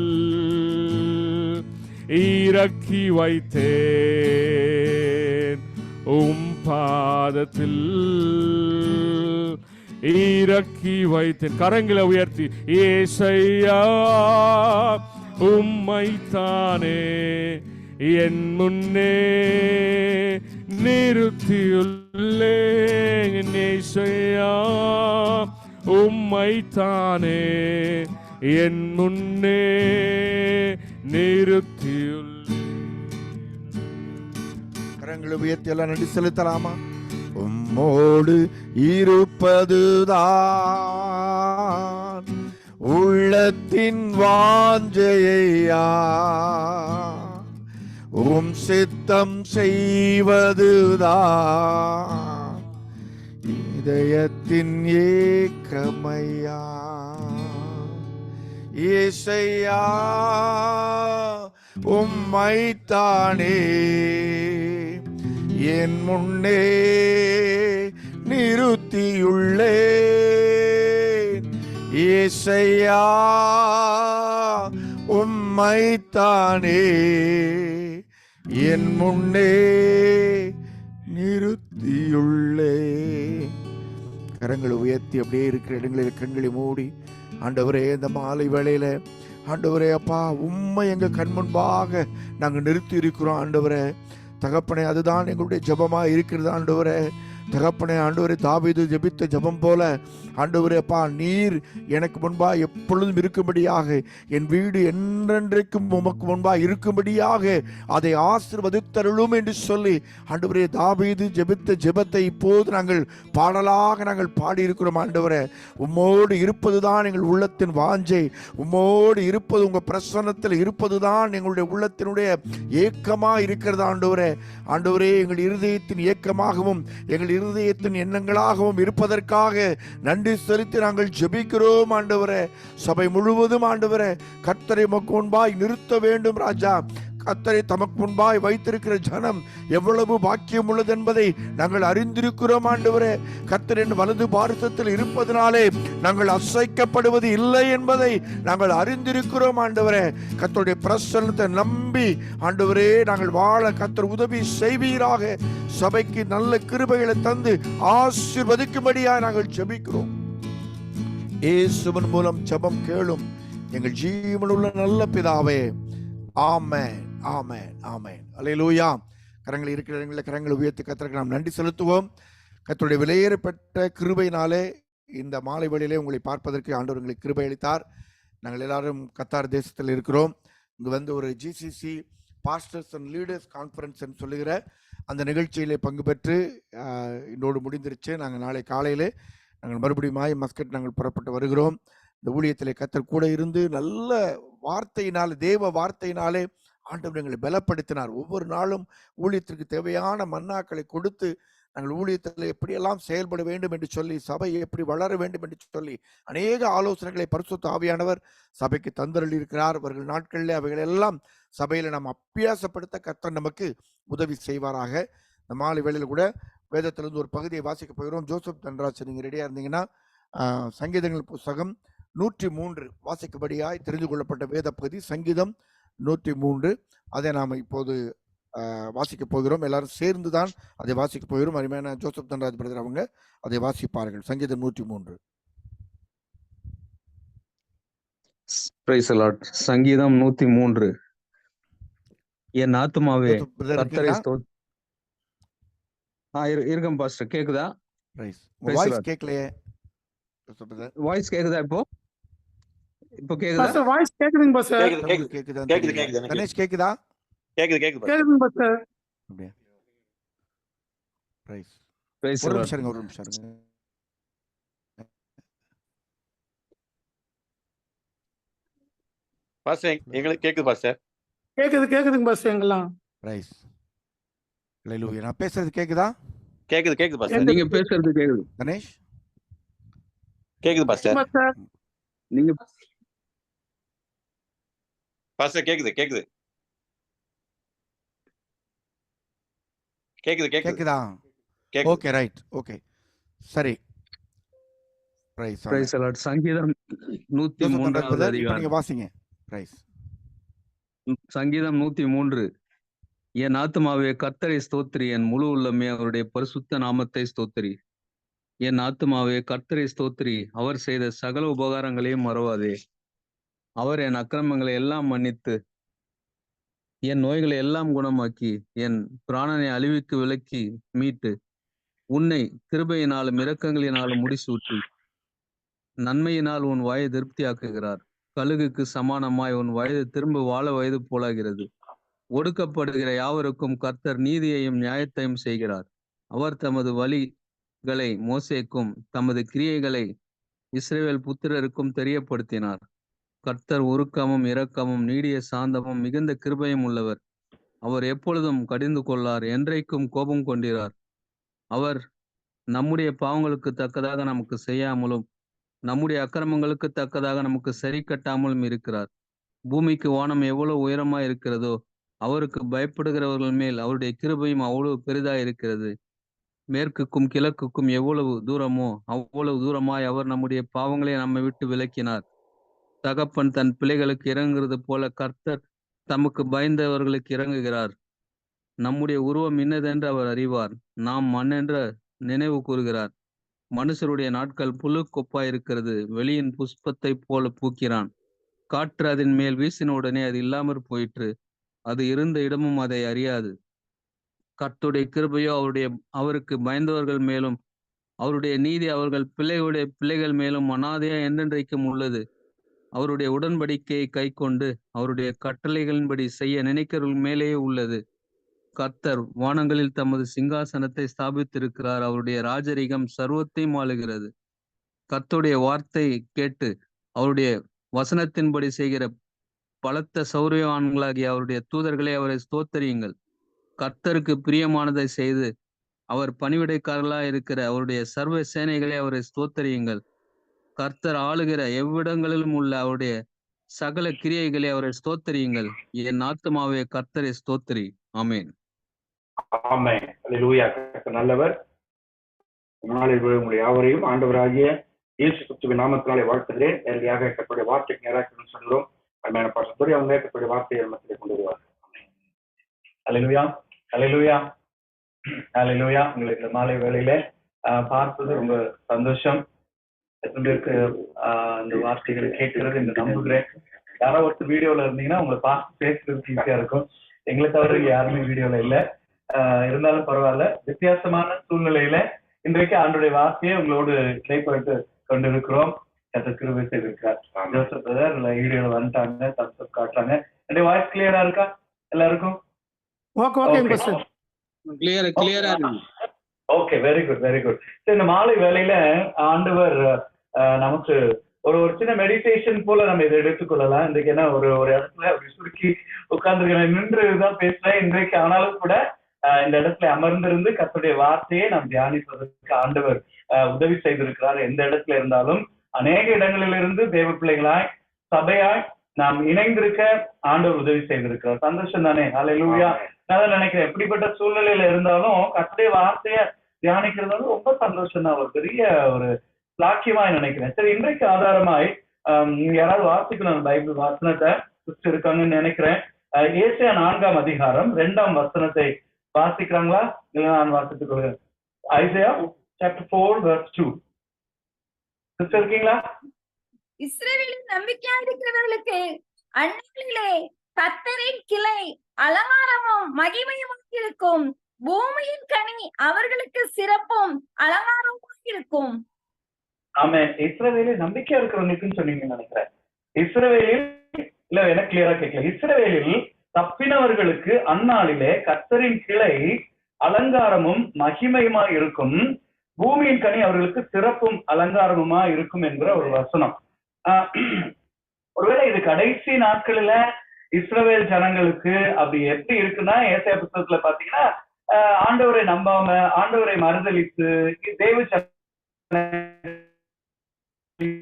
[SPEAKER 1] இறக்கி வைத்தேன். பாதத்தில் இறக்கி வைத்தேன். கரங்களை உயர்த்தி ஏசையா உம்மைத்தானே என் முன்னே நிறுத்தியுள்ளேன். ஏசையா உம்மைத்தானே என் முன்னே நிறுத்தியுள்ளேன்.
[SPEAKER 3] கரங்களை உயர்த்தி எல்லாம் நன்றி செலுத்தலாமா? உம்மோடு இருப்பதுதான் உள்ளத்தின் வாஞ்சையா, உம் சித்தம் செய்வதுதான் இதயத்தின் ஏக்கமையா. ஏசையா உம்மைத்தானே என் முன்னே நிறுத்தியுள்ளேன். ஏசையா உம்மைத்தானே என் முன்னே நிறுத்தியுள்ளேன். கரங்களை உயர்த்தி அப்படியே இருக்கிற இடங்களில் கண்களை மூடி, ஆண்டவரே இந்த மாலை வேளையில ஆண்டவரே அப்பா உம்மை எங்க கண் முன்பாக நாங்கள் நிறுத்தி இருக்கிறோம். ஆண்டவரே தகப்பனே, அதுதான் எங்களுடைய ஜெபமா இருக்கிறது. ஆண்டவரே தகப்பனே, ஆண்டவரே தாவீது ஜெபித்த ஜெபம் போல ஆண்டவரே அப்பா நீர் எனக்கு முன்பா எப்பொழுதும் இருக்கும்படியாக, என் வீடு என்றென்றைக்கும் உமக்கு முன்பா இருக்கும்படியாக அதை ஆசீர்வதித்தருளும் என்று சொல்லி ஆண்டவரே தாவீது ஜெபித்த ஜெபத்தை இப்போது நாங்கள் பாடலாக நாங்கள் பாடியிருக்கிறோம். ஆண்டவரே உம்மோடு இருப்பதுதான் எங்கள் உள்ளத்தின் வாஞ்சை, உம்மோடு இருப்பது உங்கள் பிரசன்னத்தில் இருப்பதுதான் எங்களுடைய உள்ளத்தினுடைய ஏக்கமாக இருக்கிறது. ஆண்டவரே ஆண்டவரே எங்கள் இருதயத்தின் ஏக்கமாகவும் எங்கள் இருதயத்தின் எண்ணங்களாகவும் இருப்பதற்காக நன்றி செலுத்தி நாங்கள் ஜெபிக்கிறோம். ஆண்டவரே சபை முழுவதும் ஆண்டவரே கர்த்தரை உமக்கு முன்பாய் நிறுத்த வேண்டும். ராஜா கர்த்தரை தமக்கு முன்பாய் வைத்திருக்கிற ஜனம் எவ்வளவு பாக்கியம் உள்ளது என்பதை நாங்கள் அறிந்திருக்கிறோம். ஆண்டவரே கர்த்தரின் வலது பாரசத்தில் இருப்பதனாலே நாங்கள் அசைக்கப்படுவது இல்லை என்பதை நாங்கள் அறிந்திருக்கிறோம். ஆண்டவரே கர்த்தருடைய பிரசன்னத்தை நம்பி ஆண்டவரே நாங்கள் வாழ கர்த்தர் உதவி செய்வீராக. சபைக்கு நல்ல கிருபைகளை தந்து ஆசீர்வதிக்கும்படியாக நாங்கள் ஜெபிக்கிறோம். இயேசுவின் மூலம் ஜெபம் கேளும் எங்கள் ஜீவனுள்ள நல்ல பிதாவே. ஆமென், ஆமென், ஆமென். அல்லேலூயா. கரங்கள் இருக்கிற இடங்களில் கரங்களை உயர்த்தி கர்த்தருக்கு நாம் நன்றி செலுத்துவோம். கர்த்தருடைய விலையேறப்பட்ட கிருபையினாலே இந்த மாலை வேளையிலே உங்களை பார்ப்பதற்கு ஆண்டவர் எங்களுக்கு கிருபை அளித்தார். நாங்கள் எல்லாரும் கத்தார் தேசத்தில் இருக்கிறோம். இங்கு வந்து ஒரு GCC pastors and leaders conference சொல்லுகிற அந்த நிகழ்ச்சியிலே பங்கு பெற்று இன்னோடு முடிந்திருச்சு. நாங்கள் நாளை காலையிலே நாங்கள் மறுபடியும் மஸ்கட் நாங்கள் புறப்பட்டு வருகிறோம். இந்த ஊழியத்திலே கர்த்தர் கூட இருந்து நல்ல வார்த்தையினாலே, தேவ வார்த்தையினாலே ஆண்டவர் எங்களை பலப்படுத்தினார். ஒவ்வொரு நாளும் ஊழியத்திற்கு தேவையான மன்னாக்களை கொடுத்து நாங்கள் ஊழியத்தில் எப்படியெல்லாம் செயல்பட வேண்டும் என்று சொல்லி, சபை எப்படி வளர வேண்டும் என்று சொல்லி அநேக ஆலோசனைகளை பரிசுத்த ஆவியானவர் சபைக்கு தந்தருளி இருக்கிறார். அவர்கள் நாட்களில் அவைகள் எல்லாம் சபையில் நாம் அபியாசப்படுத்த கர்த்தர் நமக்கு உதவி செய்வாராக. இந்த மாலை வேளையில் கூட வேதத்திலிருந்து ஒரு பகுதியை வாசிக்க போகிறோம். ஜோசப் தன்ராஜ் நீங்கள் ரெடியாக இருந்தீங்கன்னா சங்கீதங்கள் புஸ்தகம் 103 வாசிக்கும்படியாய் தெரிந்து கொள்ளப்பட்ட வேத பகுதி சங்கீதம் 103. அதை நாம் இப்போது வாசிக்க போகிறோம். எல்லாரும் சேர்ந்து தான் அதை வாசிக்க போகிறோம். அருமையான ஜோசப் தன்ராஜ் பிரதர் அவங்க அதை வாசிப்பார்கள். சங்கீதம் 103.
[SPEAKER 4] சங்கீதம் 103. என் ஆத்துமாவே கர்த்தரை இருக்கேன் பாஸ்டர். கேக்குதா?
[SPEAKER 3] வாய்ஸ் கேட்கலையே.
[SPEAKER 4] வாய்ஸ் கேக்குதா? இப்போ கேக்குதா?
[SPEAKER 2] வாய்ஸ் கேக்குதுங்க பாஸ்டர்.
[SPEAKER 3] கேக்குதா? கணேஷ் கேக்குதா?
[SPEAKER 2] கேக்குதுங்க பாஸ்டர்.
[SPEAKER 3] அப்படியே பிரைஸ்.
[SPEAKER 4] பிரைஸ்
[SPEAKER 3] ஒரு
[SPEAKER 4] லார்ட்.
[SPEAKER 3] நிமிஷம் ஒரு நிமிஷம்.
[SPEAKER 5] பாஸ்டர் எங்களுக்கு கேக்குது பாஸ்டர்.
[SPEAKER 2] கேக்குதுங்க பாஸ்டர் எங்கெல்லாம்.
[SPEAKER 3] பிரைஸ். ஹalleluya. நான் பேசுறது கேக்குதா?
[SPEAKER 5] கேக்குது பாஸ்டர்.
[SPEAKER 4] நீங்க பேசுறது கேக்குது.
[SPEAKER 3] கணேஷ்
[SPEAKER 5] கேக்குது பாஸ்டர்.
[SPEAKER 2] பாஸ்டர்
[SPEAKER 4] நீங்க
[SPEAKER 5] பாஸ்டர் கேக்குது
[SPEAKER 3] கேக்குதா? Okay right. ஓகே சரி. பிரைஸ்.
[SPEAKER 4] Praise lord. சங்கீதம் 103வது அதிகாரம்.
[SPEAKER 3] நீங்க வாசிங்க. பிரைஸ்.
[SPEAKER 4] சங்கீதம் 103. என் ஆத்துமாவே கர்த்தரை ஸ்தோத்திரி, என் முழு உள்ளமே அவருடைய பரிசுத்த நாமத்தை ஸ்தோத்திரி. என் ஆத்துமாவே கர்த்தரை ஸ்தோத்திரி, அவர் செய்த சகல உபகாரங்களையும் மறவாதே. அவர் என் அக்கிரமங்களை எல்லாம் மன்னித்து என் நோய்களை எல்லாம் குணமாக்கி என் பிராணனை அழிவுக்கு விலக்கி மீட்டு உன்னை கிருபையினாலும் இரக்கங்களினாலும் முடிசூட்டி நன்மையினால் உன் வயது திருப்தியாக்குகிறார். கழுகுக்கு சமானமாய் உன் வயது திரும்ப வாழ வயது போலாகிறது. ஒடுக்கப்படுகிற யாவருக்கும் கர்த்தர் நீதியையும் நியாயத்தையும் செய்கிறார். அவர் தமது வழிகளை மோசேக்கும் தமது கிரியைகளை இஸ்ரவேல் புத்திரருக்கும் தெரியப்படுத்தினார். கர்த்தர் உருக்கமும் இரக்கமும் நீடிய சாந்தமும் மிகுந்த கிருபையும் உள்ளவர். அவர் எப்பொழுதும் கடிந்து கொள்ளார், என்றைக்கும் கோபம் கொண்டிரார். அவர் நம்முடைய பாவங்களுக்கு தக்கதாக நமக்கு செய்யாமலும் நம்முடைய அக்கிரமங்களுக்கு தக்கதாக நமக்கு சரி கட்டாமலும் இருக்கிறார். பூமிக்கு வானம் எவ்வளவு உயரமாய் இருக்கிறதோ அவருக்கு பயப்படுகிறவர்கள் மேல் அவருடைய கிருபையும் அவ்வளவு பெரிதாய் இருக்கிறது. மேற்குக்கும் கிழக்குக்கும் எவ்வளவு தூரமோ அவ்வளவு தூரமாய் அவர் நம்முடைய பாவங்களை நம்மை விட்டு விலக்கினார். தகப்பன் தன் பிள்ளைகளுக்கு இறங்குகிறது போல கர்த்தர் தமக்கு பயந்தவர்களுக்கு இறங்குகிறார். நம்முடைய உருவம் இன்னதென்று அவர் அறிவார். நாம் மண்ணென்ற நினைவு கூறுகிறார். மனுஷருடைய நாட்கள் புழு கொப்பாயிருக்கிறது. வெளியின் புஷ்பத்தை போல பூக்கிறான். காற்று அதன் மேல் வீசின உடனே அது இல்லாமற் போயிற்று. அது இருந்த இடமும் அதை அறியாது. கர்த்தருடைய கிருபையோ அவருக்கு பயந்தவர்கள் மேலும் அவருடைய நீதி அவர்கள் பிள்ளைகளுடைய பிள்ளைகள் மேலும் அனாதையா என்றென்றைக்கும் உள்ளது. அவருடைய உடன்படிக்கையை கை கொண்டு அவருடைய கட்டளைகளின்படி செய்ய நினைக்கிறவர்கள் மேலேயே உள்ளது. கர்த்தர் வானங்களில் தமது சிங்காசனத்தை ஸ்தாபித்திருக்கிறார். அவருடைய ராஜரிகம் சர்வத்தையும் ஆளுகிறது. கர்த்தருடைய வார்த்தை கேட்டு அவருடைய வசனத்தின்படி செய்கிற பலத்த சௌரியவான்களாகிய அவருடைய தூதர்களை அவரை ஸ்தோத்தரியுங்கள். கர்த்தருக்கு பிரியமானதை செய்து அவர் பணிவிடைக்காரர்களாய் இருக்கிற அவருடைய சர்வ சேனைகளை அவரை ஸ்தோத்தரியுங்கள். கர்த்தர் ஆளுகிற எவ்விடங்களிலும் உள்ள அவருடைய சகல கிரியைகளை அவரை ஸ்தோத்தரியுங்கள். என் ஆத்துமாவே கர்த்தரை ஸ்தோத்திரி. ஆமென்.
[SPEAKER 6] ஆமென். அல்லேலூயா. கர்த்தர் நல்லவர். நாளில் உங்களுடைய யாவரையும் ஆண்டவராகிய இயேசு கிறிஸ்துவின் நாமத்தினாலே வாழ்த்துகிறேன். நேரடியாக கர்த்தருடைய வார்த்தைக்கு நேராக சொல்கிறோம். அருமையான பாஸ்டர் அவங்க கர்த்தருடைய வார்த்தையை மத்தியிலே கொண்டு வருவார். அல்லேலூயா. அல்லேலூயா. அல்லேலூயா. உங்களுக்கு இந்த மாலை வேளையில பார்ப்பது ரொம்ப சந்தோஷம். எத்தனை பேருக்கு இந்த வார்த்தைகளை கேட்கறது என்று நம்புகிறேன். யாரோ ஒருத்தர் வீடியோல இருந்தீங்கன்னா உங்களை பார்த்து பேசுறதுக்கு ஈஸியா இருக்கும். எங்களை தவிர யாருமே வீடியோல இல்லை. இருந்தாலும் பரவாயில்ல. வித்தியாசமான சூழ்நிலையில இன்றைக்கு ஆண்டோடைய வார்த்தையை உங்களோடு இடைப்பட்டு கொண்டிருக்கிறோம். கிருபை செய்திருக்கார். ஜோசப் பிரதர் வீடியோல வந்துட்டாங்க, தம்ஸ் காட்டுறாங்க. என்னுடைய வாய்ஸ் கிளியரா இருக்கா எல்லாருக்கும்? Okay, very good, very good. இந்த மாலை வேளையில ஆண்டவர் நமக்கு ஒரு சின்ன மெடிடேஷன் போல நம்ம இதை எடுத்துக்கொள்ளலாம். இன்றைக்கு என்ன ஒரு இடத்துல அப்படி சுருக்கி உட்கார்ந்து நின்றுதான் பேசுறேன் இன்றைக்கு. ஆனாலும் கூட இந்த இடத்துல அமர்ந்திருந்து கர்த்தருடைய வார்த்தையை நாம் தியானிப்பதற்கு ஆண்டவர் உதவி செய்திருக்கிறார். எந்த இடத்துல இருந்தாலும் அநேக இடங்களிலிருந்து தேவ பிள்ளைகளாய் சபையாய் நாம் இணைந்திருக்க ஆண்டவர் உதவி செய்திருக்கிறார். சந்தோஷம் தானே? அல்லேலூயா. நான் நினைக்கிறேன் எப்படிப்பட்ட சூழ்நிலையில இருந்தாலும் கர்த்தருடைய வார்த்தையை தியானிக்கிறது ரொம்ப சந்தோஷம் தான். ஒரு பெரிய ஒரு லாக்கியமாய் நினைக்கிறேன். சரி, இன்றைக்கு ஆதாரமாய் யாராவது வாசிக்கணும் பைபிள் வசனத்தை இருக்காங்கன்னு நினைக்கிறேன். ஏசாயா 4ஆம் அதிகாரம் 2ஆம் வசனத்தை வாசிக்கிறாங்களா? நான் வாசித்துக் கொள்கிறேன். Isaiah chapter 4 verse 2. சிஸ்டர் இருக்கீங்களா?
[SPEAKER 7] இஸ்ரவேலின் நம்பிக்கையா இருக்கிறவர்களுக்கு அந்நாளிலே கர்த்தரின் கிளை அலங்காரமும் மகிமையும் இருக்கும். பூமியின் கனி அவர்களுக்கு சிறப்பும் அலங்காரமும் இருக்கும்.
[SPEAKER 6] ஆமென். இஸ்ரவேலில் நம்பிக்கையா இருக்கிறவனுக்குன்னு சொன்னீங்கன்னு நினைக்கிறேன். இஸ்ரவேலில் இல்ல, எனக்கு கிளியரா கேட்கல. இஸ்ரவேலில் தப்பினவர்களுக்கு அந்நாளிலே கர்த்தரின் கிளை அலங்காரமும் மகிமையுமா இருக்கும். பூமியின் கனி அவர்களுக்கு சிறப்பும் அலங்காரமுமா இருக்கும் என்கிற ஒரு வசனம். ஒருவேளை இது கடைசி நாட்களில இஸ்ரவேல் ஜனங்களுக்கு அப்படி எப்படி இருக்குன்னா, ஏசாயா புத்தகத்துல பாத்தீங்கன்னா ஆண்டவரை நம்பாம ஆண்டவரை மறுதலித்து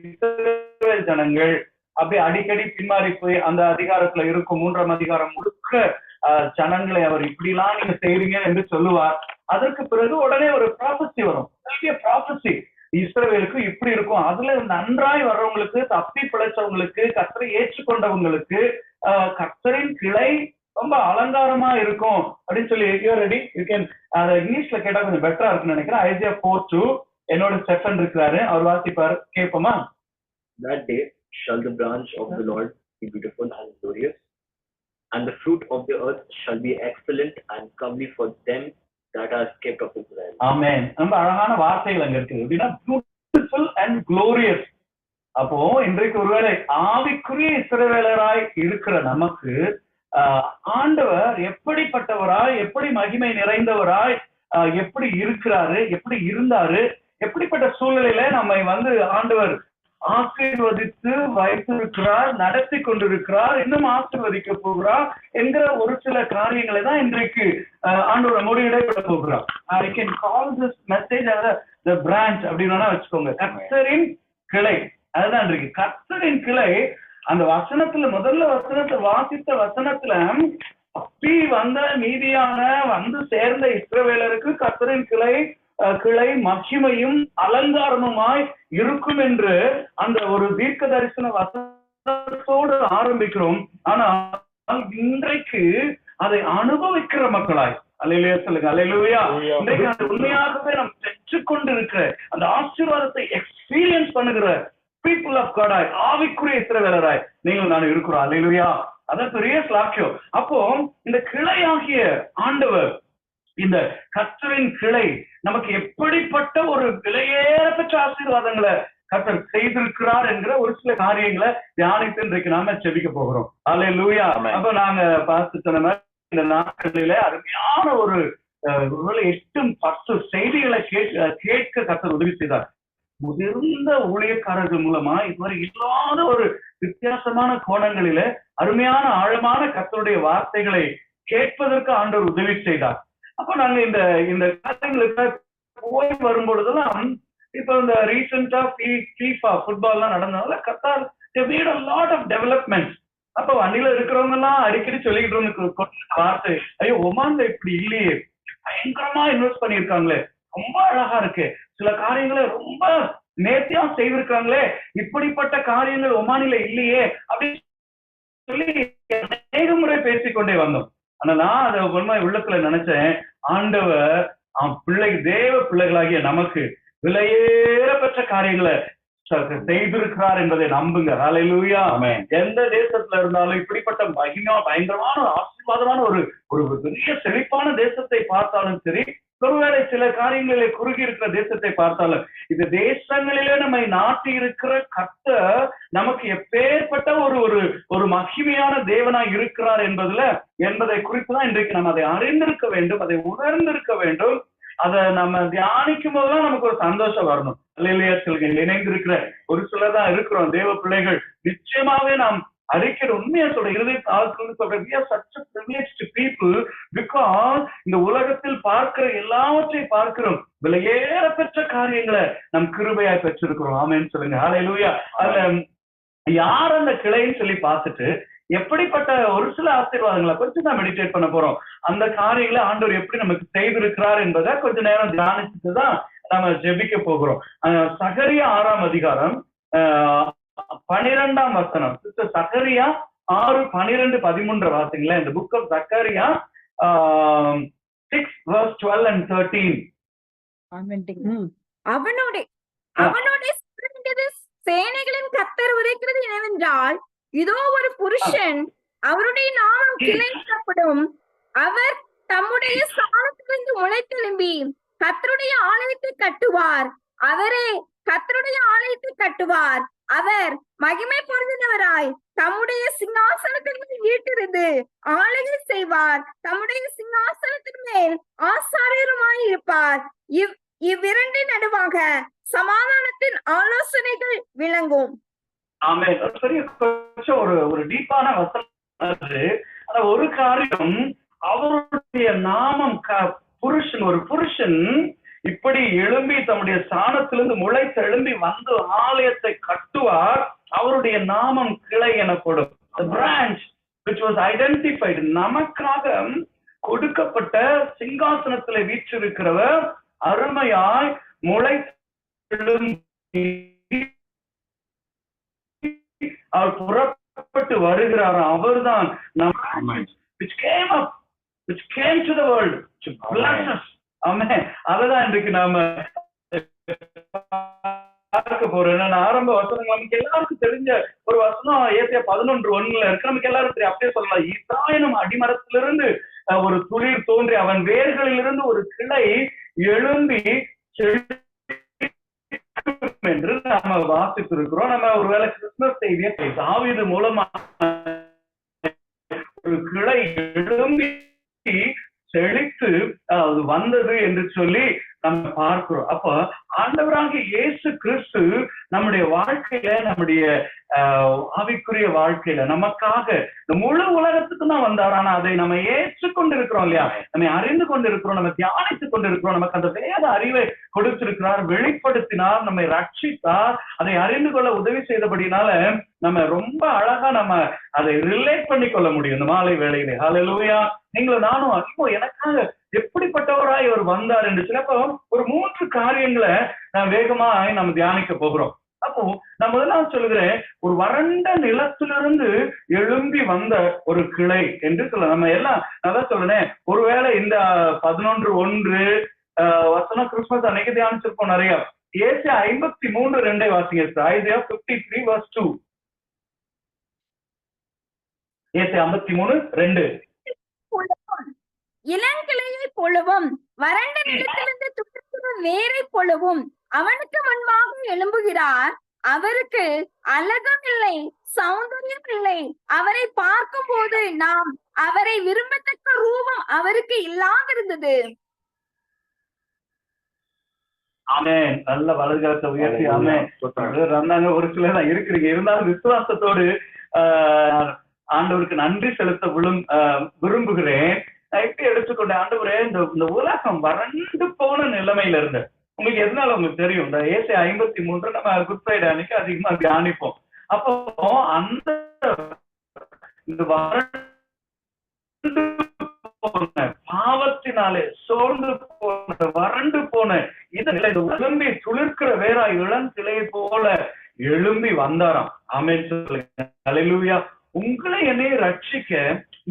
[SPEAKER 6] இஸ்ரவேல் ஜனங்கள் அப்படி அடிக்கடி பின்மாறி போய் அந்த அதிகாரத்துல இருக்கும் 3ஆம் அதிகாரம் முழுக்க ஜனங்களை அவர் இப்படிலாம் நீங்க செய்றீங்க என்று சொல்லுவார். அதற்கு பிறகு உடனே ஒரு ப்ராபசி வரும். ப்ராபசி இஸ்ரவேலுக்கு இப்படி இருக்கும். அதுல நன்றாய் வர்றவங்களுக்கு, தப்பி பிழைச்சவங்களுக்கு, கர்த்தரை ஏற்றுக்கொண்டவங்களுக்கு கர்த்தரின் கிளை ரொம்ப அலங்காரமா இருக்கும் அப்படின்னு சொல்லி ரெடி யூ கேன் அதை இங்கிலீஷ்ல கேட்டா கொஞ்சம் பெட்டரா இருக்குன்னு நினைக்கிறேன். ஐசியா 4:2 என்னோட ஸ்டெஃபன் இருக்கிறாரு, அவர் வாசிப்பாரு, கேட்போமா?
[SPEAKER 8] That day shall the branch of the Lord be beautiful and glorious, and the fruit of the earth shall be excellent and comely for them that are kept of Israel.
[SPEAKER 6] ஆமென். ரொம்ப அழகான வார்த்தைகள் அங்க இருக்கு. எப்படின்னா beautiful and glorious. அப்போ இன்றைக்கு ஒருவேளை ஆவிக்குரிய இஸ்ரவேலராய் இருக்கிற நமக்கு ஆண்டவர் எப்படிப்பட்டவராய், எப்படி மகிமை நிறைந்தவராய், எப்படி இருக்கிறாரு, எப்படி இருந்தாரு, எப்படிப்பட்ட சூழ்நிலையில நம்மை ஆண்டவர் ஆசீர்வதித்து வைத்திருக்கிறார், நடத்தி கொண்டிருக்கிறார், இன்னும் ஆசீர்வதிக்க போகிறார் என்கிற ஒரு சில காரியங்களை தான் இன்றைக்கு ஆண்டவர் நம்மோடு இடைப்பட போகிறார். I can call this message the branch அப்படின்னு வச்சுக்கோங்க. கர்த்தரின் கிளை, அதுதான் இருக்கு கர்த்தரின் கிளை. அந்த வசனத்துல முதல்ல வசனத்தை வாசித்த வசனத்துல அப்படி வந்த மீதியான சேர்ந்த இஸ்ரவேலருக்கு கர்த்தரின் கிளை மகிமையும் அலங்காரமுமாய் இருக்கும் என்று அந்த ஒரு தீர்க்க தரிசன வசனத்தோடு ஆரம்பிக்கிறோம். ஆனால் இன்றைக்கு அதை அனுபவிக்கிற மக்களாய், அல்லேலூயா சொல்லுங்க, அல்லேலூயா, இன்றைக்கு அது உண்மையாகவே நாம் பெற்றுக்கொண்டு இருக்கிற அந்த ஆசீர்வாதத்தை எக்ஸ்பீரியன்ஸ் பண்ணுகிற பீப்புள் ஆஃப் காடாய், ஆவிக்குரிய இஸ்ரவேலராய் நீங்கள் நான் இருக்கிறோம். அல்லேலூயா, அதான் பெரிய சாட்சியம். அப்போ இந்த கிளையாகிய ஆண்டவர், இந்த கர்த்தரின் கிளை நமக்கு எப்படிப்பட்ட ஒரு விலையேறப்பட்ட ஆசீர்வாதங்களை கர்த்தர் செய்திருக்கிறார் என்கிற ஒரு சில காரியங்களை தியானித்து இன்றைக்கு நாம செபிக்க போகிறோம். அல்லேலூயா. அப்ப நாங்க பார்த்து இந்த நாட்களில அருமையான ஒரு 8-10 செய்திகளை கேட்க கர்த்தர் உதவி செய்தார். முதிர்ந்த ஊழியக்காரர்கள் மூலமா இதுவரை இல்லாத ஒரு வித்தியாசமான கோணங்களில அருமையான ஆழமான கர்த்தருடைய வார்த்தைகளை கேட்பதற்கு ஆண்டவர் உதவி செய்தார். அப்ப நாங்க இந்த காரியங்களுக்கு போய் வரும்பொழுதுதான், இப்ப இந்த ரீசெண்டா FIFA ஃபுட்பால்லாம் நடந்ததால கத்தார் லாட் ஆஃப் டெவலப்மெண்ட். அப்ப வண்டியில இருக்கிறவங்க எல்லாம் அடிக்கடி சொல்லிக்கிட்டு வார்த்தை, ஐயோ ஒமான்ல இப்படி இல்லையே, பயங்கரமா இன்வெஸ்ட் பண்ணிருக்காங்களே, ரொம்ப அழகா இருக்கு, சில காரியங்களை ரொம்ப நேர்த்தியா செய்திருக்காங்களே, இப்படிப்பட்ட காரியங்கள் ஒமானில இல்லையே அப்படின்னு சொல்லி அநேக முறை பேசிக்கொண்டே வந்தோம். ஆனா நான் அதை உண்மை உள்ளத்துல நினைச்சேன், ஆண்டவர் தேவ பிள்ளைகளாகிய நமக்கு விலையேற பெற்ற காரியங்களை செய்திருக்கிறார் என்பதை நம்புங்க. ஹல்லேலூயா. எந்த தேசத்துல இருந்தாலும் இப்படிப்பட்ட பயங்கரமான ஆசீர்வாதமான ஒரு பெரிய செழிப்பான தேசத்தை பார்த்தாலும் சரி, ஒருவேளை சில காரியங்களிலே குறுகி இருக்கிற தேசத்தை பார்த்தாலும், இந்த தேசங்களிலே நம்மை நாட்டி இருக்கிற கர்த்தர் நமக்கு எப்பேற்பட்ட ஒரு மகிமையான தேவனாய் இருக்கிறார் என்பதை குறித்துதான் இன்றைக்கு நம்ம அதை அறிந்திருக்க வேண்டும், அதை உணர்ந்திருக்க வேண்டும். அதை நம்ம தியானிக்கும் போதுதான் நமக்கு ஒரு சந்தோஷம் வரணும். அல்லேலூயா சொல்லுங்க. இணைந்திருக்கிற ஒரு சிலர் தான் இருக்கிறோம் தேவ பிள்ளைகள். நிச்சயமாவே நாம் அறிக்கிற உண்மையா சொல்ற இந்த உலகத்தில் பார்க்கிற எல்லாவற்றையும் பார்க்கிறோம், விலையேற பெற்ற காரியங்களை நம் கிருபையா பெற்றிருக்கிறோம். ஆமென் சொல்லுங்க. ஹல்லேலூயா. அதுல யார் அந்த கிளைன்னு சொல்லி பார்த்துட்டு எப்படிப்பட்ட ஒரு சில ஆசீர்வாதங்களை கொஞ்சம் தான் மெடிடேட் பண்ண போறோம். அந்த காரியங்களை ஆண்டவர் எப்படி நமக்கு செய்திருக்கிறார் என்பதை கொஞ்ச நேரம் தியானிச்சுட்டுதான் நம்ம ஜெபிக்க போகிறோம். சகரியா 6ஆம் அதிகாரம் 12ஆம் வசனம். சகரியா 6:12-13 வாசிங்களேன். இந்த புக் ஆஃப் சகரியா 6:12 and 13.
[SPEAKER 7] அவனோட சேனைகளின் கர்த்தர் உரைக்கிறது என்னவென்றால், இதோ ஒரு புருஷன், அவருடைய நாமம் கிளைக்கப்படும், அவர் தம்முடைய ஸ்தானத்திலிருந்து முளைத்தெழும்பி கர்த்தருடைய ஆலயத்தை கட்டுவார். அவரே கர்த்தருடைய ஆலயத்தை கட்டுவார். அவர் மகிமை பொருந்தினவராய் தம்முடைய சிங்காசனத்தின் மேல் வீற்றிருந்து ஆளுகை செய்வார். தம்முடைய சிங்காசனத்தின் மேல் ஆசாரியருமாய் இருப்பார். இவ்விரண்டு நடுவாக சமாதானத்தின் ஆலோசனைகள் விளங்கும்.
[SPEAKER 6] ஆமென். ஒரு டீப்பான வசனம். ஒரு காரியம், அவருடைய நாமம் ஒரு புருஷன் இப்படி எழும்பி தம்முடைய ஸ்தானத்திலிருந்து முளைத்து எழும்பி வந்து ஆலயத்தை கட்டுவார். அவருடைய நாமம் கிளை எனப்படும். The branch which was identified, நமக்காக கொடுக்கப்பட்ட சிங்காசனத்திலே வீற்றிருக்கிறவர் அருமையாய் முளைத்தெழும்பி அவர் புறப்பட்டு வருகிறார். அவர்தான் which came up, which came to the world to bless us. Amen. அததான் இன்றைக்கு நாம பார்க்க போறோம். நான் ஆரம்ப வசனங்கள் நமக்கு எல்லாருக்கும் தெரிஞ்ச ஒரு வசனம் ஏசியா 11:1 இருக்கு. நமக்கு எல்லாரும் தெரியும். அப்படியே சொல்லலாம், ஈசாயனும் அடிமரத்திலிருந்து ஒரு துளிர் தோன்றி அவன் வேர்களிலிருந்து ஒரு கிளை எழும்பி என்று நாம வாசித்து இருக்கிறோம். நம்ம ஒருவேளை கிறிஸ்துமஸ் செய்தியை தாவீது மூலமா ஒரு கிளை எழும்பி செழித்து அது வந்தது என்று சொல்லி நம்ம பார்க்கிறோம். அப்ப ஆண்டவராகிய இயேசு கிறிஸ்து நம்முடைய வாழ்க்கையில, நம்முடைய ஆவிக்குரிய வாழ்க்கையில நமக்காக இந்த முழு உலகத்துக்கு தான் வந்தார். ஆனா அதை நம்ம ஏற்றுக்கொண்டு இருக்கிறோம் இல்லையா, நம்ம அறிந்து கொண்டு இருக்கிறோம், நம்ம தியானித்துக் கொண்டு இருக்கிறோம். நமக்கு அந்த வேத அறிவை கொடுத்திருக்கிறார், வெளிப்படுத்தினார், நம்மை ரட்சித்தார். அதை அறிந்து கொள்ள உதவி செய்தபடினால நம்ம ரொம்ப அழகா நம்ம அதை ரிலேட் பண்ணி கொள்ள முடியும் இந்த மாலை வேளையிலே. ஹல்லேலூயா. நீங்களும் நானும் இப்போ எனக்காக எப்படிப்பட்டவராய் அவர் வந்தார் என்று சிலப்போ ஒரு 3 காரியங்களை வேகமா நம்ம தியானிக்க போகிறோம். அப்போ நான் முதல்ல சொல்லுகிறேன், ஒரு வறண்ட நிலத்திலிருந்து எழும்பி வந்த ஒரு கிளை என்று சொல்ல. நம்ம எல்லாம் நான் தான் சொல்றேன், ஒருவேளை இந்த 11:1 வசனம் கிறிஸ்துமஸ் அன்னைக்கு தியானிச்சிருப்போம் நிறைய. ஏசியா 53:2 வாசிங்க. ஐசியா 53:2. ஏசியா 53:2.
[SPEAKER 7] இளங்கிளையை பொழுவும் வறண்ட நிலத்திலிருந்து துளிர்க்கிற வேரை பொழுவும் அவனுக்கு முன்பாக எழும்புகிறார். அவருக்கு அழகும் இல்லை, சௌந்தரியம் இல்லை. அவரை பார்க்கும் போது நாம் அவரை விரும்பத்தக்க ரூபம் அவருக்கு இல்லாதிருந்தது.
[SPEAKER 6] ஆமென். நல்ல வலதுகரத்தை உயர்த்தி ஆமென் வந்தாங்க. ஒரு சிலர் தான் இருக்கிறீங்க, இருந்தாலும் விசுவாசத்தோடு ஆண்டவருக்கு நன்றி செலுத்த விரும்புகிறேன். எப்படி எடுத்துக்கொண்ட ஆண்டவரே, இந்த உலகம் வறண்டு போன நிலைமையில இருந்து உங்களுக்கு எதனால உங்களுக்கு தெரியும், இந்த ஏசியா 53 நம்ம குட் ஃப்ரைடே அன்னைக்கு அதிகமா தியானிப்போம். அப்போ அந்த இந்த பாவத்தினாலே சோர்ந்து போன வறண்டு போன இந்த நிலை எழும்பி துளிர்க்கிற வேறா இளங்கிளையை போல எழும்பி வந்தாராம். ஆமென் சொல்லுங்க. ஹல்லேலூயா. உங்களை என்னைய ரட்சிக்க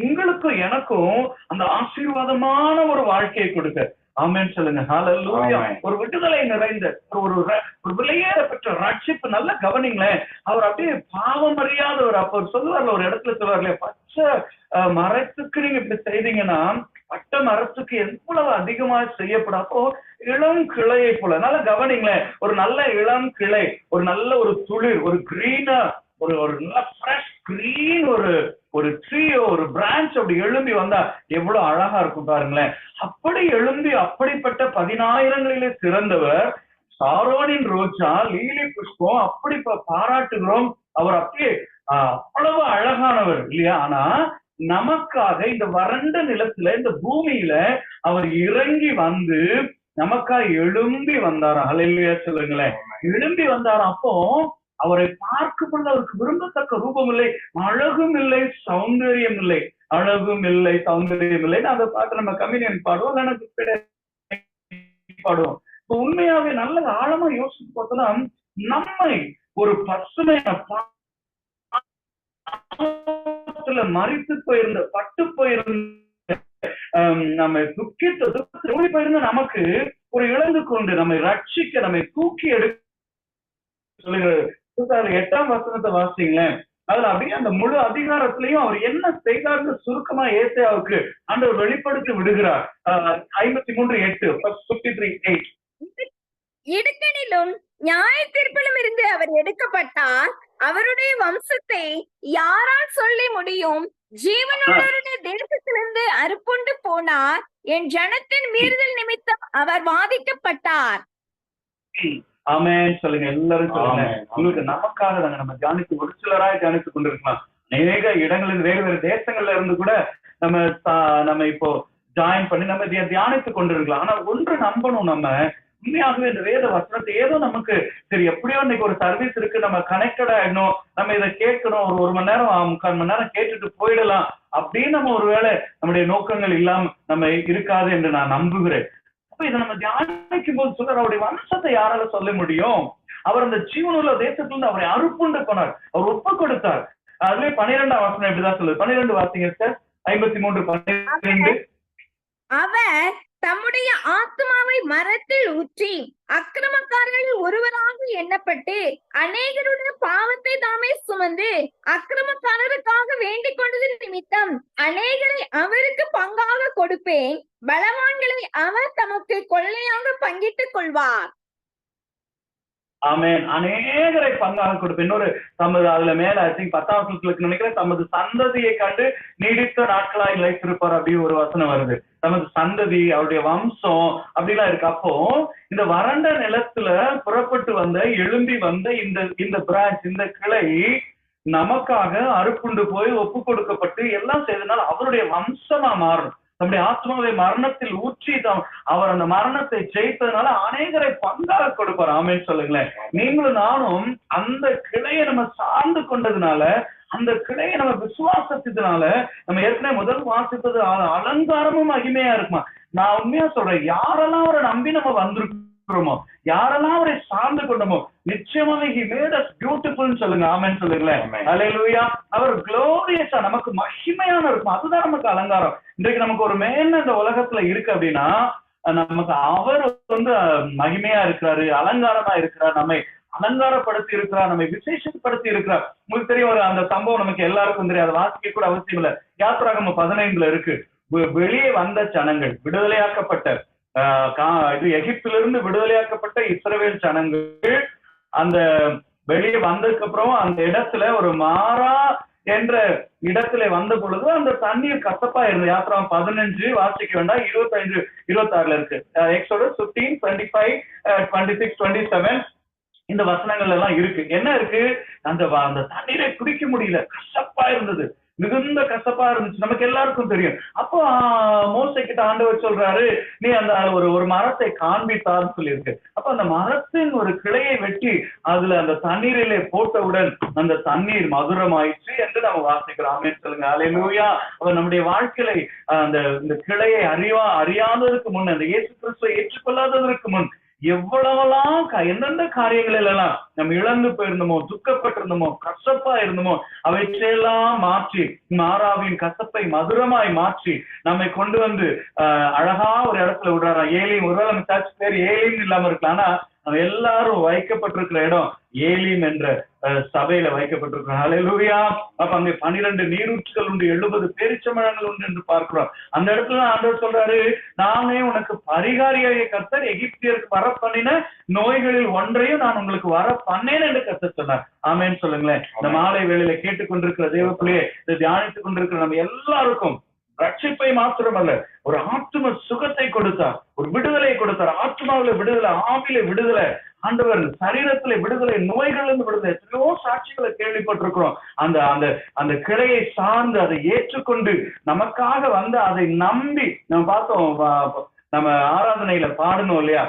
[SPEAKER 6] உங்களுக்கும் எனக்கும் அந்த ஆசீர்வாதமான ஒரு வாழ்க்கையை கொடுக்க. ஆமென் சொல்லுங்க. ஹல்லேலூயா. ஒரு விடுதலை நிறைந்த ஒரு விலையேற பெற்ற ரட்சிப்பு. நல்ல கவனிங்களேன், அவர் அப்படியே பாவம் அறியாதவர். அப்ப அவர் சொல்லுவார்ல, ஒரு இடத்துல சொல்லுவார்ல, பச்சை மரத்துக்கு நீங்க இப்படி செய்தீங்கன்னா பட்ட மரத்துக்கு எவ்வளவு அதிகமா செய்யப்படும். அப்போ இளம் கிளையை போல. நல்ல கவனிங்களேன், ஒரு நல்ல இளம் கிளை, ஒரு நல்ல ஒரு துளிர், ஒரு கிரீனா, ஒரு நல்ல ஃப்ரெஷ் கிரீன் ஒரு ட்ரீயோ ஒரு பிரான்ச் அப்படி எழும்பி வந்தா எவ்வளவு அழகா இருக்கும் பாருங்களேன். அப்படி எழும்பி அப்படிப்பட்ட 10,000ங்களிலே சிறந்தவர், சாரோனின் ரோஜா, லீலி புஷ்பம், அப்படி பாராட்டுகிறோம். அவர் அப்படியே அவ்வளவு அழகானவர் இல்லையா? ஆனா நமக்காக இந்த வறண்ட நிலத்துல, இந்த பூமியில அவர் இறங்கி வந்து நமக்காக எழும்பி வந்தாராம். ஹல்லேலூயா சொல்லுங்களேன். எழும்பி வந்தாராம். அப்போ அவரை பார்க்கும் பொழுது அவருக்கு விரும்பத்தக்க ரூபம் இல்லை, அழகும் இல்லை, சௌந்தரியம் இல்லை. அழகும் இல்லை, சௌந்தரியம் இல்லை. அதை பார்த்து நம்ம கம்யூனியன் பாடுவோம், எனக்கு பாடுவோம். உண்மையாவே நல்ல ஆழமா யோசிச்சு பார்த்தோம்னா, நம்மை ஒரு பசுமையான மறித்து போயிருந்த, பட்டு போயிருந்த, நம்ம துக்கத்தை போயிருந்த நமக்கு ஒரு இழந்து கொண்டு நம்மை ரட்சிக்க, நம்மை தூக்கி எடுக்க சொல்லுகிறது. 8ஆம் வசனத்தை வாசிங்களேன். அதுல அப்படியே அந்த முழு அதிகாரத்திலையும் அவர் என்ன செய்தார்னு சுருக்கமா ஏசாயாவுக்கு ஆண்டவர் வெளிப்படுத்தி விடுகிறார். 53:8.
[SPEAKER 7] இடுக்கணிலும் நியாய தீர்ப்பிலும் இருந்து அவர் எடுக்கப்பட்டார். அவருடைய வம்சத்தை யாரால் சொல்லி முடியும்? ஜீவனுள்ளவருடைய தேசத்திலிருந்து அறுப்புண்டு போனார். என் ஜனத்தின் மீறுதல் நிமித்தம் அவர் வாதிக்கப்பட்டார்.
[SPEAKER 6] ஆமென் சொல்லுங்க. எல்லாரும் சொல்லுங்க. உங்களுக்கு நமக்காக தாங்க நம்ம தியானித்து ஒரு சிலராய் தியானித்துக் கொண்டிருக்கலாம். அநேக இடங்களில் வேறு வேறு தேசங்கள்ல இருந்து கூட நம்ம இப்போ ஜாயின் பண்ணி நம்ம தியானித்துக் கொண்டிருக்கலாம். ஆனா ஒன்று நம்பணும், நம்ம உண்மையாகவே இந்த வேத வசனத்தை ஏதோ நமக்கு சரி எப்படியோ இன்னைக்கு ஒரு சர்வீஸ் இருக்கு, நம்ம கனெக்டட் ஆயிடணும், நம்ம இதை கேட்கணும், ஒரு மணி நேரம் 3/4 மணி நேரம் கேட்டுட்டு போயிடலாம் அப்படின்னு நம்ம ஒருவேளை நம்முடைய நோக்கங்கள் இல்லாம நம்ம இருக்காது என்று நான் நம்புகிறேன். அப்ப இதை நம்ம தியானிக்கும் போது சொல்ற அவருடைய வம்சத்தை யாரால சொல்ல முடியும்? அவர் அந்த ஜீவனுள்ள தேசத்திலிருந்து அவரை அறுப்புண்டு போனார், அவர் ஒப்பு கொடுத்தார். அதுலயே 12ஆம் வசனம் எப்படிதான் சொல்லுது? 12 வாசிங்க சார். 53:12.
[SPEAKER 7] அவர் தம்முடைய ஆத்மாவை மரத்தில் ஊற்றி அக்கிரமக்காரர்களில் ஒருவராக எண்ணப்பட்டு அநேகருடைய பாவத்தை தாமே சுமந்து அக்கிரமக்காரருக்காக வேண்டிக் கொண்டது நிமித்தம் அநேகரை அவருக்கு பங்காக கொடுப்பேன், பலவான்களை அவர் தமக்கு கொள்ளையாக பங்கிட்டுக் கொள்வார்.
[SPEAKER 6] ஆமென். அநேகரை பங்காக கொடுப்பேன். இன்னொரு தமது அதுல மேல ஐ திங்க் 10வது நினைக்கிறேன், தமது சந்ததியை கண்டு நீடித்த நாட்களாய் நிலைத்திருப்பார் அப்படின்னு ஒரு வசனம் வருது. தமது சந்ததி, அவருடைய வம்சம் அப்படிலாம் இருக்கு. அப்போ இந்த வறண்ட நிலத்துல புறப்பட்டு வந்த எழும்பி வந்த இந்த பிரான்ச், இந்த கிளை நமக்காக அறுப்புண்டு போய் ஒப்பு கொடுக்கப்பட்டு எல்லாம் செய்தனால அவருடைய வம்சமா மாறணும். நம்முடைய ஆத்மாவை மரணத்தில் ஊற்றி அவர் அந்த மரணத்தை ஜெயித்ததுனால அநேகரை பங்காக கொடுப்பார். ஆமேன்னு சொல்லுங்களேன். நீங்களும் நானும் அந்த கிளையை நம்ம சார்ந்து கொண்டதுனால, அந்த கிளையை நம்ம விசுவாசத்தினால, நம்ம ஏற்கனவே முதல் வாசித்தது அலங்காரமும் மகிமையா இருக்குமா. நான் உண்மையா சொல்றேன், யாரெல்லாம் அவரை நம்பி நம்ம வந்திருக்கிறோமோ, யாரெல்லாம் அவரை சார்ந்து கொண்டோமோ, நிச்சயமாவே he made us beautiful சொல்லுங்க. ஆமென் சொல்லுங்களேன். ஹல்லேலூயா. அவர் glorious, நமக்கு மகிமையான இருக்கும். அதுதான் நமக்கு அலங்காரம். இன்றைக்கு நமக்கு ஒரு மேன்மை இந்த உலகத்துல இருக்கு அப்படின்னா, நமக்கு அவர் மகிமையா இருக்கிறாரு, அலங்காரமா இருக்கிறார், நம்மை அலங்காரப்படுத்தி இருக்கிறார், நம்மை விசேஷப்படுத்தி இருக்கிறார். உங்களுக்கு தெரியும், ஒரு அந்த சம்பவம் நமக்கு எல்லாருக்கும் தெரியும், அதை வாசிக்க கூட அவசியம் இல்லை. யாத்திராகமம் 15 இருக்கு. வெளியே வந்த ஜனங்கள், விடுதலையாக்கப்பட்ட இது எகிப்திலிருந்து விடுதலையாக்கப்பட்ட இஸ்ரவேல் ஜனங்கள் அந்த வெளியே வந்ததுக்கு அப்புறம் அந்த இடத்துல ஒரு மாறா என்ற இடத்துல வந்த பொழுது அந்த தண்ணீர் கசப்பா இருந்தது. யாத்திராகமம் 15 வாசிக்க வேண்டாம், 25, 26 இருக்கு. எக்ஸோடஸ் 15, 25, 26, 27 இந்த வசனங்கள் எல்லாம் இருக்கு. என்ன இருக்கு? அந்த தண்ணீரை குடிக்க முடியல, கசப்பா இருந்தது, மிகுந்த கசப்பா இருந்துச்சு. நமக்கு எல்லாருக்கும் தெரியும். அப்போ மோசே கிட்ட ஆண்டவர் சொல்றாரு, நீ அந்த ஒரு மரத்தை காண்பித்தான்னு சொல்லியிருக்கு. அப்ப அந்த மரத்தின் ஒரு கிளையை வெட்டி அதுல அந்த தண்ணீரிலே போட்டவுடன் அந்த தண்ணீர் மதுரமாயிற்று என்று நம்ம வாசிக்கிறோம். ஆமென் சொல்லுங்க. ஹல்லேலூயா. அவர் நம்முடைய வாழ்க்கையை இந்த கிளையை அறியாததற்கு முன், அந்த இயேசு கிறிஸ்துவை ஏற்றுக்கொள்ளாததற்கு முன் எவ்வளவெல்லாம் எந்தெந்த காரியங்கள் எல்லாம் நம்ம இழந்து போயிருந்தோமோ, துக்கப்பட்டிருந்தோமோ, கசப்பா இருந்தோமோ, அவற்றையெல்லாம் மாற்றி மாறாவின் கசப்பை மதுரமாய் மாற்றி நம்மை கொண்டு வந்து அழகா ஒரு இடத்துல விடுறாரா. ஏலிம், ஒருவேளை நம்ம சர்ச் பேர் ஏலிம் இல்லாம இருக்கலாம், ஆனா நம்ம எல்லாரும் வைக்கப்பட்டிருக்கிற இடம் ஏலிம் என்ற சபையில வைக்கப்பட்டிருக்கிறோம். ஹல்லேலூயா. அப்ப அங்க 12 நீரூற்றுகள் உண்டு, 70 பேரிச்சம்பழங்கள் உண்டு என்று பார்க்கிறோம். அந்த இடத்துல ஆண்டவர் சொல்றாரு, நானே உனக்கு பரிகாரியாக கர்த்தர், எகிப்தியருக்கு வர பண்ணின நோய்களில் ஒன்றையும் நான் உங்களுக்கு வர பண்ணேன் என்று கர்த்தர் சொன்னார். ஆமென் சொல்லுங்களேன். இந்த மாலை வேளையில கேட்டுக்கொண்டிருக்கிற தேவ பிள்ளையை, இதை தியானித்துக் கொண்டிருக்கிற நம்ம எல்லாருக்கும் ரட்சிப்பை மாத்திரமல்ல, ஒரு ஆத்தும சுகத்தை கொடுத்தார், ஒரு விடுதலை கொடுத்தார். ஆத்மாவில விடுதலை, ஆவில விடுதலை, ஆண்டவர் சரீரத்திலே விடுதலை, நோய்களிலிருந்து விடுதலை. எத்தனையோ சாட்சிகளை கேள்விப்பட்டிருக்கிறோம். அந்த கிளையை சார்ந்து அதை ஏற்றுக்கொண்டு நமக்காக வந்து அதை நம்பி நம்ம பார்த்தோம். நம்ம ஆராதனையில பாடணும் இல்லையா,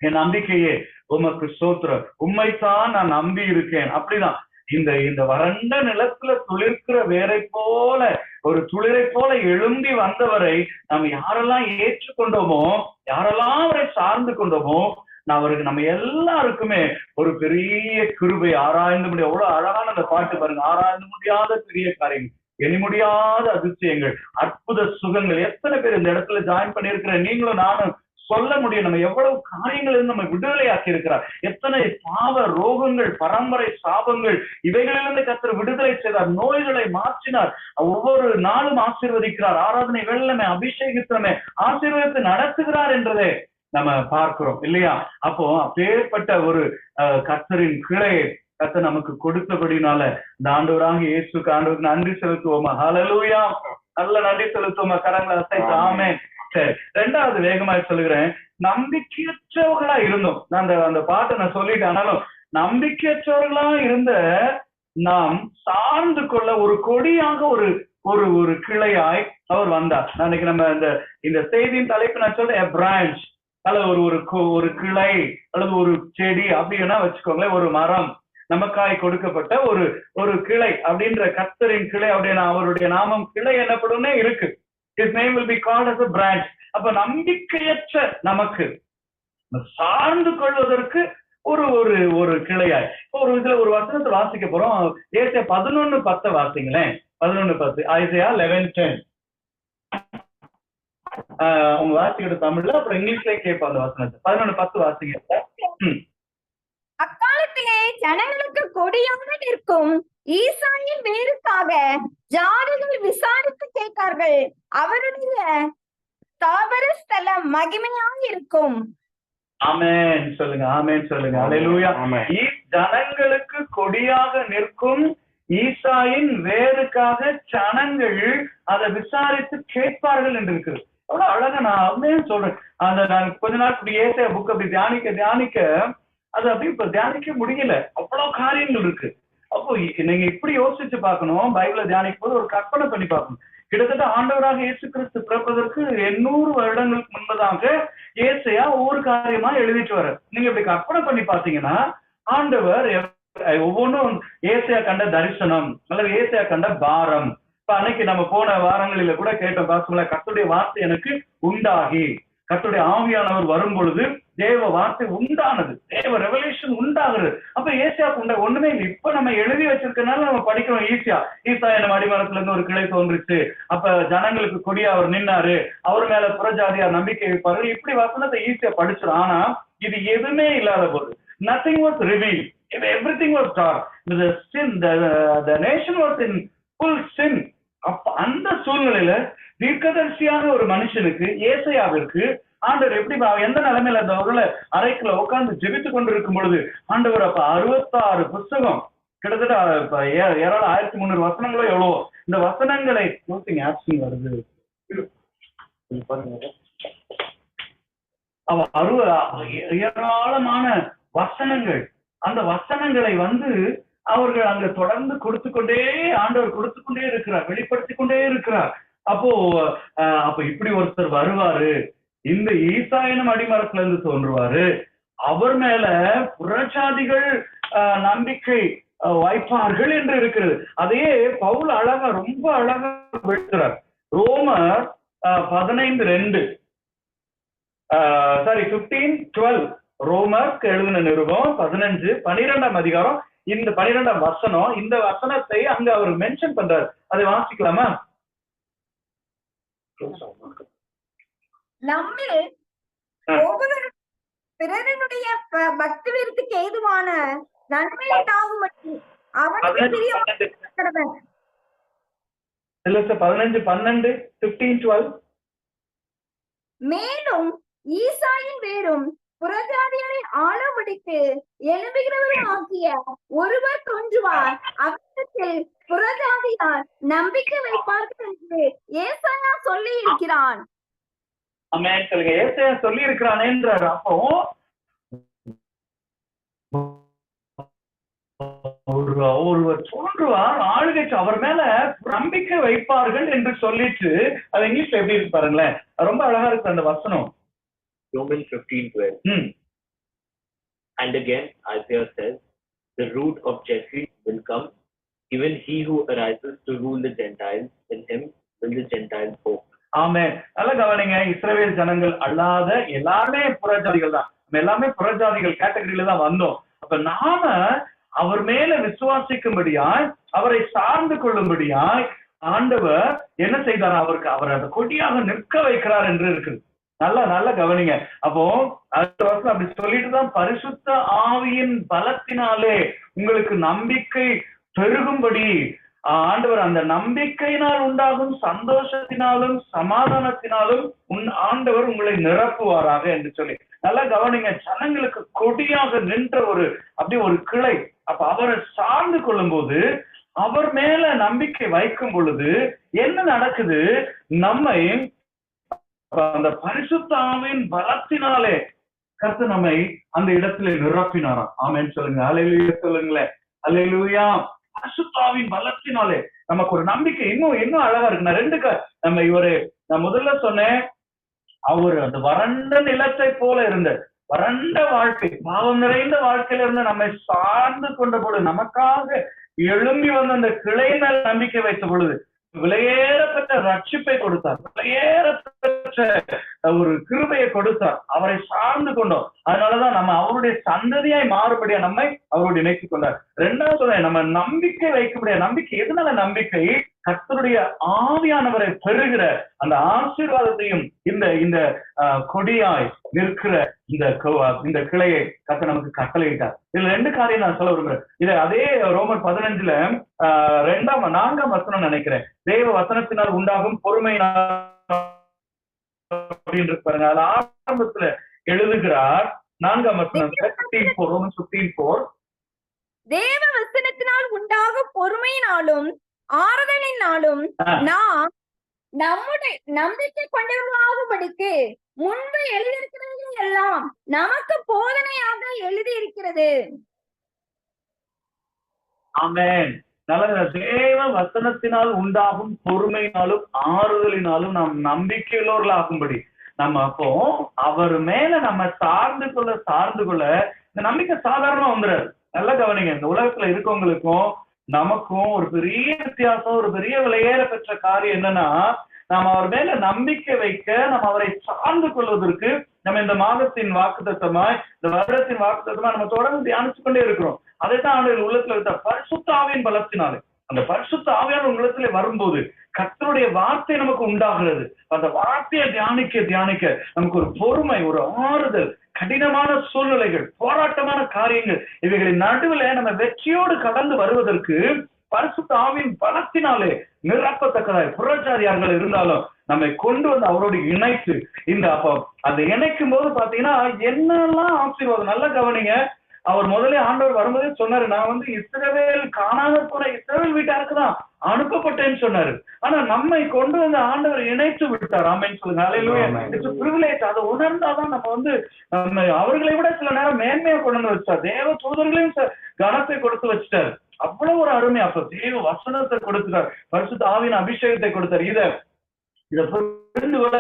[SPEAKER 6] என் நம்பிக்கையே உமக்கு ஸ்தோத்திரம், உம்மைத்தான் நான் நம்பி இருக்கேன். அப்படிதான் இந்த வறண்ட நிலத்துல துளிர்க்கிற வேரை போல, ஒரு துளிரை போல எழும்பி வந்தவரை நாம் யாரெல்லாம் ஏற்றுக்கொண்டோமோ, யாரெல்லாம் அவரை சார்ந்து கொண்டோமோ, அவருக்கு நம்ம எல்லாருக்குமே ஒரு பெரிய கிருபை, ஆராய்ந்து முடியாது. எவ்வளவு அழகான அந்த பாட்டு பாருங்க. ஆராய்ந்து முடியாத பெரிய காரியங்கள், எண்ணி முடியாத அதிசயங்கள், அற்புத சுகங்கள். எத்தனை பேர் இந்த இடத்துல ஜாயின் பண்ணியிருக்கிற நீங்களும் நானும் சொல்ல முடியும். நம்ம எவ்வளவு காரியங்கள் இருந்து நம்ம விடுதலையாக்கி இருக்கிறார். எத்தனை பாவ ரோகங்கள், பரம்பரை சாபங்கள், இவைகளிலிருந்து கர்த்தர் விடுதலை செய்தார், நோய்களை மாற்றினார், ஒவ்வொரு நாளும் ஆசீர்வதிக்கிறார். ஆராதனை வெள்ளமே, அபிஷேகித்தமே, ஆசீர்வாதத்தை நடத்துகிறார் என்றதே நம்ம பார்க்கிறோம் இல்லையா. அப்போ அப்பேற்பட்ட ஒரு கர்த்தரின் கிளையை கர்த்தர் நமக்கு கொடுத்தபடினால இந்த ஆண்டவராக இயேசுக்கு ஆண்டவருக்கு நன்றி செலுத்துவோமா. ஹல்லேலூயா. நல்ல நன்றி செலுத்துவோமா. கரங்களை அசைத்து ஆமென். சரி, 2வது வேகமாக சொல்லுகிறேன். நம்பிக்கையற்றவர்களா இருந்தோம். அந்த பாட்டை நான் சொல்லிட்டேன். ஆனாலும் நம்பிக்கையற்றவர்களா இருந்த நாம் சார்ந்து கொள்ள ஒரு கொடியாக ஒரு கிளையாய் அவர் வந்தார். அன்னைக்கு நம்ம இந்த செய்தியின் தலைப்பு நான் சொல்றேன், பிரான்ச் அல்லது ஒரு கிளை அல்லது ஒரு செடி அப்படின்னா வச்சுக்கோங்களேன், ஒரு மரம் நமக்காய் கொடுக்கப்பட்ட ஒரு கிளை அப்படின்ற கர்த்தரின் கிளை அப்படின்னா அவருடைய நாமம் கிளை எனப்படும்னே இருக்கு. His name will be called as a branch. அப்ப நம்பிக்கையற்ற நமக்கு சார்ந்து கொள்வதற்கு ஒரு கிளையாய் இதுல ஒரு வசனத்தை வாசிக்க போறோம். ஏசாயா 11:10 வாசிங்களேன். 11:10 ஐசாயா 11:10. உங்க வாசிக்கிற தமிழ்ல, அப்புறம் இங்கிலீஷ்லயே கேட்போம் அந்த வசனத்தை. 11:10 வாசிங்க.
[SPEAKER 7] அக்காலத்திலே ஜனங்களுக்கு கொடியாக நிற்கும் ஈசாயின் வேருக்காக ஜாதிகள் விசாரித்து கேட்பார்கள். அவருடைய தாவர ஸ்தலம் மகிமையாக இருக்கும்.
[SPEAKER 6] ஆமென் சொல்லுங்க, ஆமென் சொல்லுங்க. அல்லேலூயா. ஜனங்களுக்கு கொடியாக நிற்கும் ஈசாயின் வேருக்காக ஜனங்கள் அதை விசாரித்து கேட்பார்கள் என்று இருக்குது. அவ்வளவு அழகா நான் அப்படியே சொல்றேன். நான் கொஞ்ச நாள் இப்படி ஏசையா புக் அப்படி தியானிக்க அது அப்படி இப்ப தியானிக்க முடியல. அவ்வளவு காரியங்கள் இருக்கு. அப்போ நீங்க இப்படி யோசிச்சு பார்க்கணும். பைபிளை தியானிக்கும் போது ஒரு கற்பனை பண்ணி பார்க்கணும். கிட்டத்தட்ட ஆண்டவராக இயேசு கிறிஸ்து பிறப்பதற்கு 800 வருடங்களுக்கு முன்பதாக ஏசையா ஒவ்வொரு காரியமா எழுதிட்டு வர. நீங்க இப்படி கற்பனை பண்ணி பாத்தீங்கன்னா ஆண்டவர் ஒவ்வொன்றும் ஏசையா கண்ட தரிசனம் அல்லது ஏசையா கண்ட பாரம். இப்ப அன்னைக்கு நம்ம போன வாரங்களில கூட கேட்டோம் பாசங்கள, கர்த்தருடைய வார்த்தை எனக்கு உண்டாகி, கர்த்தருடைய ஆவியானவர் வரும் பொழுது தேவ வார்த்தை உண்டானது, தேவ ரெவலேஷன் உண்டாகுது. அப்ப ஏசியாவுக்கு உண்ட ஒண்ணுமே இல்லை. இப்ப நம்ம எழுதி வச்சிருக்கனால நம்ம படிக்கிறோம் ஈஸியா. ஈசாயின் அடிமரத்துல இருந்து ஒரு கிளை தோன்றுச்சு, அப்ப ஜனங்களுக்கு கொடியா அவர் நின்னாரு, அவர் மேல புறஜாதியார் நம்பிக்கை வைப்பாரு. இப்படி வசனத்தை ஈஸியா படிச்சிடும். ஆனா இது எதுவுமே இல்லாத போது, nothing was revealed, everything was dark, the sin, the nation was in full sin. அப்ப அந்த சூழ்நிலையில தீர்க்கதரிசியான ஒரு மனுஷனுக்கு, ஏசையாவிற்கு ஆண்டவர் எப்படி எந்த நிலைமையில அந்த அறைக்குள்ள உட்கார்ந்து ஜெபித்து கொண்டு இருக்கும் பொழுது ஆண்டவர் அப்ப 66 புஸ்தகம், கிட்டத்தட்ட 1300 வசனங்களோ எவ்வளவோ, இந்த வசனங்களை வருது ஏராளமான வசனங்கள், அந்த வசனங்களை அவர்கள் அங்க தொடர்ந்து ஆண்டவர் கொடுத்து கொண்டே இருக்கிறார், வெளிப்படுத்தி கொண்டே இருக்கிறார். அப்ப இப்படி ஒருத்தர் வருவாரு, இந்த ஈசாயினும் அடிமரத்துல இருந்து தோன்றுவாரு, அவர் மேல புறஜாதிகள் நம்பிக்கை வைப்பார்கள் என்று இருக்கிறது. அதையே பவுல் அழகா, ரொம்ப அழகா விடுக்கிறார். ரோமர் 15:2 15:12 ரோமருக்கு எழுதின நிருபம் 15:12 அதிகாரம், இந்த 12 வசனம், இந்த வசனத்தை அங்க அவர் மென்ஷன் பண்றாரு. அதை வாசிக்கலாமா?
[SPEAKER 7] நம்மில் ஒவ்வொரு பிறருடைய பக்தி விருத்திக்கு ஏதுவான நன்மை உண்டாகும்படி அவனுக்கு பிரியமான
[SPEAKER 6] 15:12
[SPEAKER 7] மேலும் ஈசாயின் வேரும் புறஜாதிகளை ஆளும்படிக்கு எழும்புகிறவரும் ஆகிய ஒருவர் தோன்றுவார், அவரிடத்தில் புறஜாதியார் நம்பிக்கை வைப்பார்கள் என்று ஏசாயா சொல்லி இருக்கிறான்.
[SPEAKER 6] ஆமென் சொல்லுங்க. ஏசாயா சொல்லி இருக்கிறானேன்றார். அப்போ ஒருவர் தோன்றுவார், ஆளுகைக்கு அவர் மேல நம்பிக்கை வைப்பார்கள் என்று சொல்லிட்டு, அது இங்கிலீஷ்ல எப்படி இருக்கு பாருங்களேன், ரொம்ப அழகா இருக்கு அந்த வசனம்.
[SPEAKER 8] Romans 15:12. And again, Isaiah says, the root of Jesse will come, even he who arises to rule the Gentiles, in him will the Gentiles hope.
[SPEAKER 6] ஆமென். நல்ல கவனிங்க. இஸ்ரவேல் ஜனங்கள் அல்லாத எல்லாருமே புறஜாதிகள் தான். நம்ம எல்லாமே புறஜாதிகள் கேட்டகரியில தான் வந்தோம். அப்ப நாம அவர் மேல விசுவாசிக்கும்படியாய், அவரை சார்ந்து கொள்ளும்படியாய் ஆண்டவர் என்ன செய்தார்? அவர் அந்த கொடியாக நிற்க வைக்கிறார் என்று இருக்குது. நல்ல கவனிங்க. அப்போ அடுத்த வருஷம் அப்படி சொல்லிட்டு தான், பரிசுத்த ஆவியின் பலத்தினாலே உங்களுக்கு நம்பிக்கை பெருகும்படி ஆண்டவர் அந்த நம்பிக்கையினால் உண்டாகும் சந்தோஷத்தினாலும் சமாதானத்தினாலும் ஆண்டவர் உங்களை நிரப்புவாராக என்று சொல்லி நல்லா கவனிங்க. ஜனங்களுக்கு கொடியாக நின்ற அப்படி ஒரு கிளை. அப்ப அவரை சார்ந்து கொள்ளும் போது, அவர் மேல நம்பிக்கை வைக்கும் பொழுது என்ன நடக்குது? நம்மை அந்த பரிசுத்த ஆவியின் பலத்தினாலே கர்த்தர் நம்மை அந்த இடத்துல நிரப்பினாராம். ஆமென் சொல்லுங்க. அல்லேலூயா சொல்லுங்களேன். அல்லேலூயா. பரிசுத்த ஆவியின் பலத்தினாலே நமக்கு ஒரு நம்பிக்கை இன்னும் அழகா இருக்கு. நான் முதல்ல சொன்னேன், அவர் அந்த வறண்ட நிலத்தை போல இருந்த வறண்ட வாழ்க்கை, பாவம் நிறைந்த வாழ்க்கையில இருந்து நம்மை சார்ந்து கொண்ட பொழுது, நமக்காக எழும்பி வந்த அந்த கிளை மேல் நம்பிக்கை வைத்த பொழுது விலையேறப்பட்ட ரட்சிப்பை கொடுத்தார், விலையேறப்பட்ட ஒரு கிருபையை கொடுத்தார். அவரை சார்ந்து கொண்டோம். அதனாலதான் நம்ம அவருடைய சந்ததியாய் மாறுபடியா நம்மை அவருடைய இணைத்துக் கொண்டார். ரெண்டாவது நம்ம நம்பிக்கை வைக்கக்கூடிய நம்பிக்கை எதனால நம்பிக்கை? கர்த்தருடைய ஆவியானவரை பெறுகிற அந்த ஆசீர்வாதத்தையும் இந்த இந்த கொடியாய் நிற்கிற இந்த கிளையை கர்த்தர் நமக்கு கட்டளையிட்டார். இதுல 2 காரியம் நான் சொல்ல விரும்புறேன். இதை அதே ரோமர் 15 4ஆம் வசனம் நினைக்கிறேன். தேவ வசனத்தினால் உண்டாகும் பொறுமையினால் அப்படின்னு பாருங்க. அதுல ஆரம்பத்துல எழுதுகிறார் 4ஆம் வசனம் 15:4
[SPEAKER 7] தேவ வசனத்தினால் உண்டாகும் பொறுமையினாலும் ஆறுதலினாலும் நாம் நம்முடைய நம்பிக்கை கொண்டவர்களாகும்படிக்கு முன்பு எழுதியிருக்கிறது எல்லாம் நமக்கு போதனையாக எழுதியிருக்கிறது.
[SPEAKER 6] ஆமென். நல்ல தேவ வசனத்தினால் உண்டாகும் பொறுமையினாலும் ஆறுதலினாலும் நாம் நம்பிக்கையுள்ளவர்களாகும்படி நம்ம அப்போ அவர் மேல நம்ம சார்ந்து கொள்ள இந்த நம்பிக்கை சாதாரணமா வந்துடாது. நல்லா கவனிங்க. இந்த உலகத்துல இருக்கவங்களுக்கும் நமக்கும் ஒரு பெரிய வித்தியாசம், ஒரு பெரிய விலையேற பெற்ற காரியம் என்னன்னா, நாம் அவர் மேல நம்பிக்கை வைக்க, நம்ம அவரை சார்ந்து கொள்வதற்கு நம்ம இந்த மாதத்தின் வாக்குத்தத்தமாய், இந்த வருடத்தின் வாக்குத்தத்தமாய் நம்ம தொடர்ந்து தியானிச்சு கொண்டே இருக்கிறோம். அதைத்தான் ஆண்டு உள்ளத்துல இருக்க பரிசுத்த ஆவியின் பலத்தினாலே, அந்த பரிசுத்த ஆவியான உள்ளத்துல வரும்போது கர்த்தருடைய வார்த்தை நமக்கு உண்டாகிறது. அந்த வார்த்தையை தியானிக்க நமக்கு ஒரு பொறுமை, ஒரு ஆறுதல், கடினமான சூழ்நிலைகள், போராட்டமான காரியங்கள், இவைகளின் நடுவில் நம்ம வெற்றியோடு கடந்து வருவதற்கு பரிசுத்த ஆவியின் பலத்தினாலே நிரப்பத்தக்கதாய் புறச்சாரியார்கள் இருந்தாலும் நம்மை கொண்டு வந்து அவரோடு இணைத்து அப்போ அந்த இணைக்கும் போது பாத்தீங்கன்னா என்னெல்லாம் ஆசீர்வாதம். நல்லா கவனிங்க. அவர் முதலே ஆண்டவர் வரும்போதே சொன்னாரு, நான் இஸ்ரவேல் காணாத போன இஸ்ரவேல் வீட்டாருக்கு தான் அனுப்பப்பட்டேன்னு சொன்னாரு. ஆனா நம்மை கொண்டு வந்து ஆண்டவர் இணைத்து விட்டார். ஆமென் சொல்லுங்க. அல்லேலூயா. It's privilege. அதை உணர்ந்தாதான் நம்ம அவர்களை விட சில நேரம் மேன்மையா கொண்டு வந்து வச்சார். தேவ தூதர்களையும் கனத்தை கொடுத்து வச்சுட்டாரு. அவ்வளவு ஒரு அருமை. அப்ப தேவ வசனத்தை கொடுத்தார், பரிசுத்த ஆவியின் அபிஷேகத்தை கொடுத்தார். இதை புரிந்து கொள்ள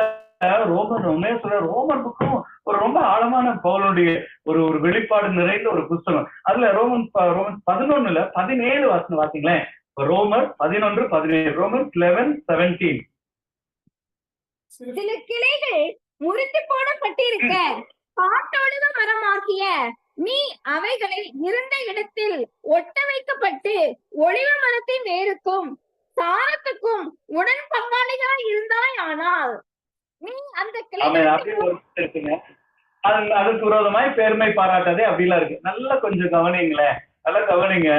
[SPEAKER 6] ரோமர் புக்கும் ஒரு ரொம்ப ஆழமான பவுலுடைய ஒரு வெளிப்பாடு நிறைந்த ஒரு புத்தகம். அதுல ரோமன் 11:17 வாசனம் வாசிங்களேன். ரோமர் 11:17. ரோமர் 11:17.
[SPEAKER 7] சில கிளைகள் முறித்து போடப்பட்டிருக்க காட்டொழுக மரமாகிய நீ அவைகளை இருந்த இடத்தில் ஒட்ட வைக்கப்பட்டு ஒளிவ மரத்தின் வேருக்கும் சாரத்துக்கும் உடன் பங்காளிகளாய் இருந்தாய். ஆனால் நீ அந்த
[SPEAKER 6] இருக்குங்க. அதுக்கு விரோதமாய் பெருமை பாராட்டாதே அப்படிலாம் இருக்கு. நல்லா கொஞ்சம் கவனிங்களேன். நல்லா கவனிங்க.